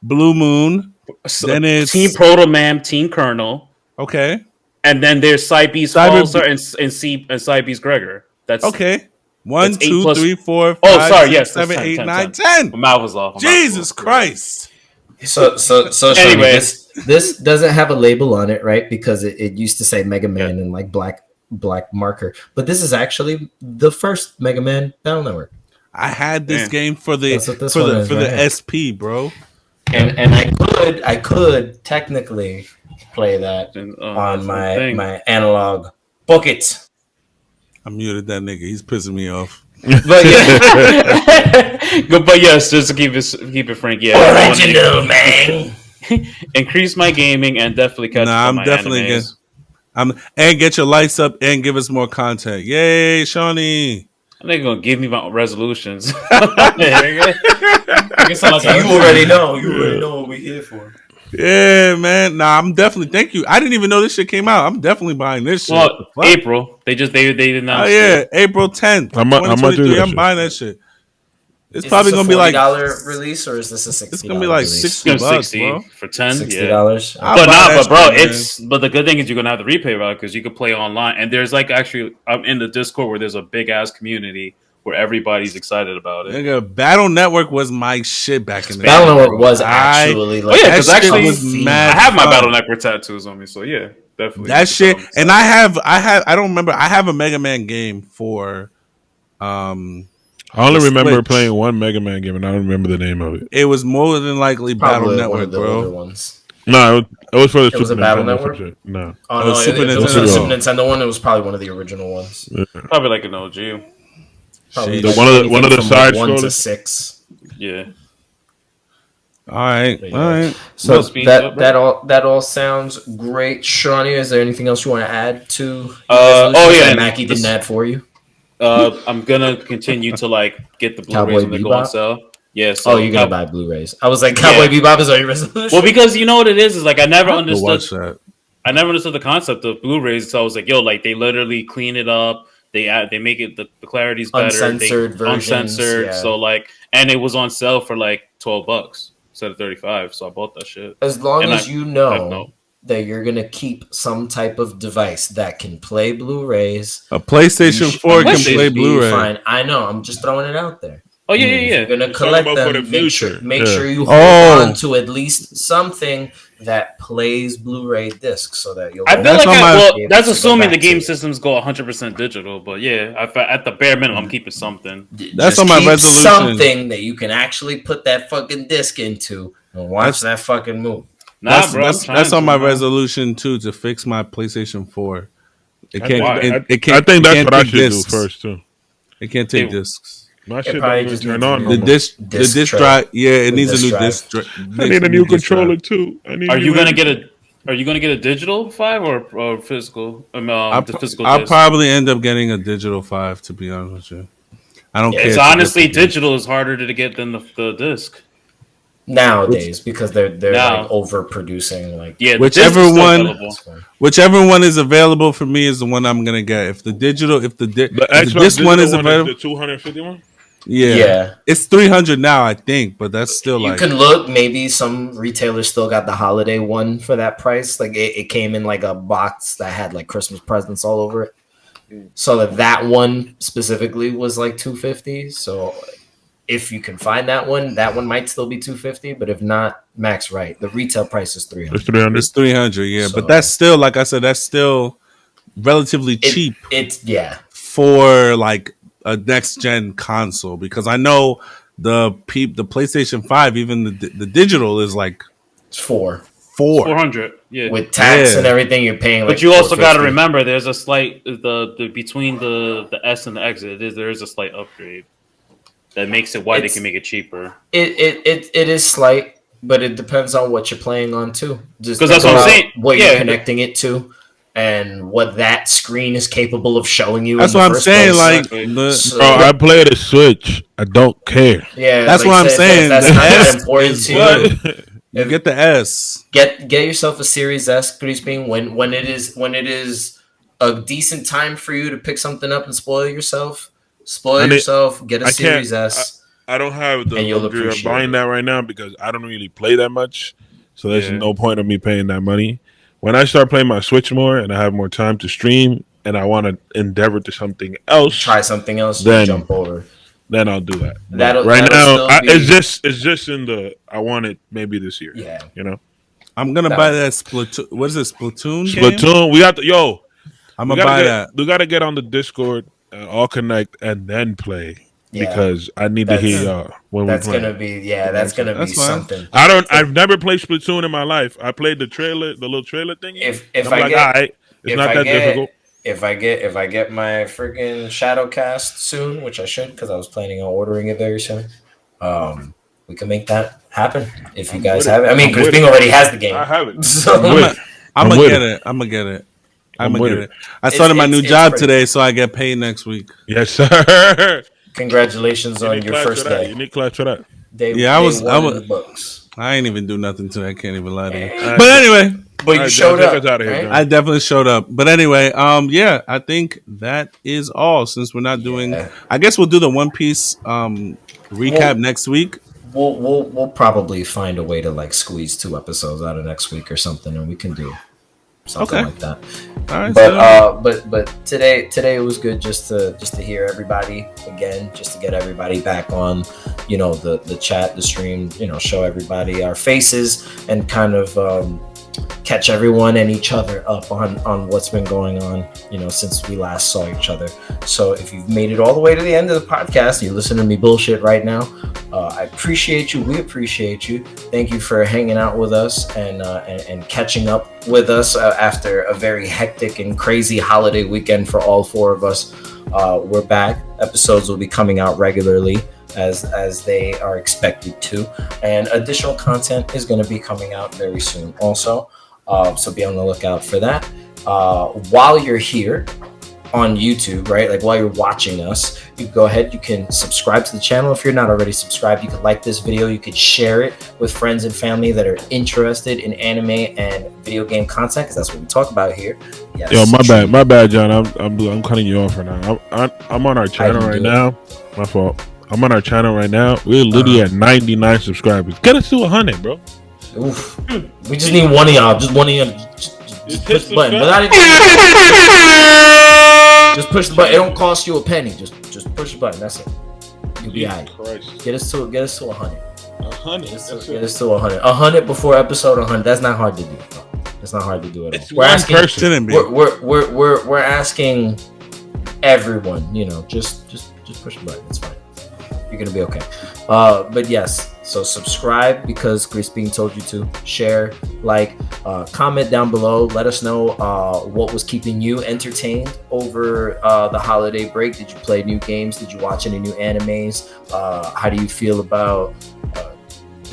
A: Blue Moon. Then it's
D: Team Proto-Man, Team Colonel.
A: Okay.
D: And then there's Cybeast Falser and Cybeast Gregor. That's
A: okay. 1, 2, 3, 4, 5,
D: oh, sorry,
A: 6, 7, 8, 9, 10.
D: My mouth was off.
A: Jesus Christ.
E: So
D: anyway,
E: this doesn't have a label on it, right? Because it used to say Mega Man in like black marker. But this is actually the first Mega Man Battle Network.
A: I had this game for the SP, bro.
E: And I could technically play that on my analog bucket.
A: I muted that nigga. He's pissing me off.
D: But yes, just to keep it frank,
E: original man.
D: Increase my gaming and definitely catch up on my animes.
A: And get your lights up and give us more content. Yay, Shawny.
D: They're gonna give me my resolutions.
E: You already know what we're here for.
A: Yeah, man. Nah, I'm definitely. Thank you. I didn't even know this shit came out. I'm definitely buying this shit.
D: Well, April. They announced.
A: Oh yeah, April 10th, 2023. I'm buying that shit. It's probably gonna be like
E: $40 release, or is this a $60?
A: It's gonna be like $60 bro.
D: For 10.
E: $60.
D: Yeah. But the good thing is you're gonna have the replay route because you can play online, and there's like actually I'm in the Discord where there's a big ass community where everybody's excited about it.
A: Nigga, Battle Network was my shit back in the day.
E: Battle Network was actually like,
D: because actually
A: was mad
D: I have my
A: fun.
D: Battle Network tattoos on me, so yeah, definitely
A: that shit. And I don't remember. I have a Mega Man game for.
C: I only remember playing one Mega Man game, and I don't remember the name of it.
A: It was more than likely Battle Network, bro.
E: Ones.
C: No, it was for the Super
E: was a Battle
C: Nintendo.
E: Network?
C: No.
E: Oh, no,
A: Super
E: it was
A: Nintendo.
E: a Super Nintendo one. It was probably one of the original ones.
C: Yeah.
D: Probably like an OG.
E: Probably
C: one of the side
E: 1 to
C: scrollers.
E: 6.
D: Yeah.
A: All right.
E: So that all sounds great. Shawny, is there anything else you want to add to?
D: Yeah,
E: Macky didn't add for you.
D: I'm gonna continue to like get the Blu-rays when they go on sale. Yeah. So
E: you're gonna buy Blu-rays. I was like, Cowboy Bebop is your resolution.
D: Well, because you know what it is like I never understood.
A: Watch that.
D: I never understood the concept of Blu-rays. So I was like, yo, like they literally clean it up. They make it the clarity's better.
E: Uncensored versions.
D: Uncensored.
E: Yeah.
D: So like, and it was on sale for like $12 instead of $35. So I bought that shit.
E: As long as you know that you're gonna keep some type of device that can play Blu-rays.
A: A PlayStation 4 can play Blu-ray.
E: Fine. I know. I'm just throwing it out there.
D: Oh yeah.
E: If you're gonna collect them. Make sure you hold on to at least something that plays Blu-ray discs, so that you'll.
D: I feel like that's assuming the game systems go 100% digital. But yeah, at the bare minimum, I'm keeping something.
A: That's on my resolution.
E: Something that you can actually put that fucking disc into and watch that fucking movie.
A: That's on my resolution too, to fix my PlayStation 4. It can't.
C: I think that's what I should do first too.
A: It can't take discs.
C: My shit don't even turn on.
A: The disc drive. Yeah, it needs a new disc drive.
C: I need a new controller too.
D: Are you gonna get a digital 5 or physical? The physical.
A: I'll probably end up getting a digital 5. To be honest with you, I don't care.
D: So honestly, digital is harder to get than the disc
E: nowadays because they're like overproducing. Like
A: whichever one is available for me is the one I'm gonna get. If the disc one is available,
C: the 250 one.
A: Yeah, it's 300 now, I think, but that's still
E: you can look. Maybe some retailers still got the holiday one for that price. Like it came in like a box that had like Christmas presents all over it. So that one specifically was like $250. So if you can find that one might still be $250. But if not, Mac's right. The retail price is $300.
A: It's 300, yeah. So, but that's still, like I said, that's still relatively cheap.
E: It's
A: for like a next gen console, because I know the PlayStation 5, even the digital is like
E: it's
D: 400, yeah,
E: with tax and everything you're paying. Like,
D: but you also got to remember there's a slight the between the S and the X, there is a slight upgrade that makes it why they can make it cheaper.
E: It is slight, but it depends on what you're playing on too.
D: Because that's what I'm saying.
E: What you're connecting it to. And what that screen is capable of showing you.
A: That's what I'm saying.
E: Place.
C: I play the Switch. I don't care.
E: Yeah,
A: that's what I'm saying.
E: That's not that important to you.
A: You get the S.
E: Get yourself a Series S, Crispin. When it is a decent time for you to pick something up and spoil yourself. Get a Series S.
C: I don't have the luxury of buying that right now because I don't really play that much. So there's no point of me paying that money. When I start playing my Switch more and I have more time to stream and I want to endeavor to something else,
E: try something else, then jump over.
C: Then I'll do that. It's just in the I want it maybe this year.
E: Yeah,
A: I'm gonna buy that Splatoon. What is it? Splatoon.
C: We got
A: I'm gonna buy that.
C: We gotta get on the Discord, all connect, and then play. Because I need to hear y'all when
E: that's
C: we play.
E: That's gonna be something.
C: I've never played Splatoon in my life. I played the little trailer thing.
E: If
C: I'm like, all right, it's not that difficult.
E: If I get my freaking Shadowcast soon, which I should, because I was planning on ordering it very soon, we can make that happen. If you guys have it, I mean, Crispin already has the game.
C: I have it.
E: So
A: I'm gonna get it. I'm gonna
C: with
A: get
C: it.
A: it. I started my new
E: it's
A: job
E: pretty
A: today, so I get paid next week.
C: Yes, sir.
E: Congratulations on your first day.
C: You need claps for that.
A: Yeah,
E: Day one in the books.
A: I ain't even do nothing today. I can't even lie to you.
E: Hey,
A: But anyway,
E: but you showed
C: John,
E: up.
C: take us out of here,
E: right?
C: John.
A: I definitely showed up. But anyway, yeah, I think that is all. Since we're not doing, I guess we'll do the One Piece recap next week.
E: We'll probably find a way to like squeeze 2 episodes out of next week or something, and we can do something like that.
A: All right,
E: but today it was good just to hear everybody again, just to get everybody back on, the chat, the stream, show everybody our faces and kind of catch everyone and each other up on what's been going on, since we last saw each other. So if you've made it all the way to the end of the podcast, you're listening to me bullshit right now, I appreciate you. We appreciate you. Thank you for hanging out with us and catching up with us after a very hectic and crazy holiday weekend for all 4 of us. We're back. Episodes will be coming out regularly as they are expected to, and additional content is going to be coming out very soon also, so be on the lookout for that. While you're here on YouTube, right, like while you're watching us, you go ahead, you can subscribe to the channel. If you're not already subscribed, you can like this video, you can share it with friends and family that are interested in anime and video game content, because that's what we talk about here. Yes.
C: Yo, my bad, John. I'm cutting you off right now. I'm on our channel right now. My fault. I'm on our channel right now. We're literally at 99 subscribers. Get us to 100, bro.
E: Oof. We just need one of y'all. Just one of y'all. Just push the button. Just push the button. It don't cost you a penny. Just push the button. That's it. You'll be alright. Get us to 100.
C: 100.
E: Get us to 100. 100 before episode 100. That's not hard to do. That's not hard to do at all. We're asking. We're asking everyone. Just push the button. It's fine. You're gonna be okay. But yes, so subscribe because Crispin told you to. Share, like, comment down below. Let us know what was keeping you entertained over the holiday break. Did you play new games? Did you watch any new animes? How do you feel about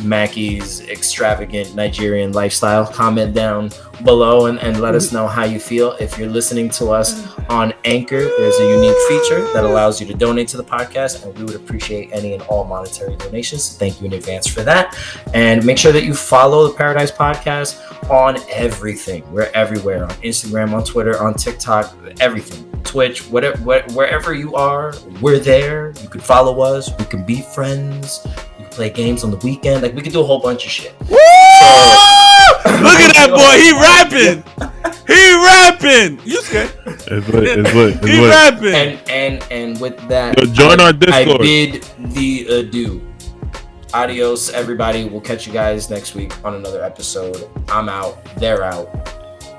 E: Macky's extravagant Nigerian lifestyle? Comment down below and let us know how you feel. If you're listening to us on Anchor, there's a unique feature that allows you to donate to the podcast, and we would appreciate any and all monetary donations. So thank you in advance for that. And make sure that you follow the Paradise Podcast on everything. We're everywhere, on Instagram, on Twitter, on TikTok, everything. Twitch, wherever you are, we're there. You can follow us. We can be friends. Play games on the weekend. Like, we could do a whole bunch of shit.
A: Woo! Look at that boy. He rapping. You scared?
C: It's
A: He rapping.
E: And with that,
C: yo, join our Discord.
E: I bid thee adieu. Adios, everybody. We'll catch you guys next week on another episode. I'm out. They're out.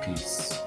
E: Peace.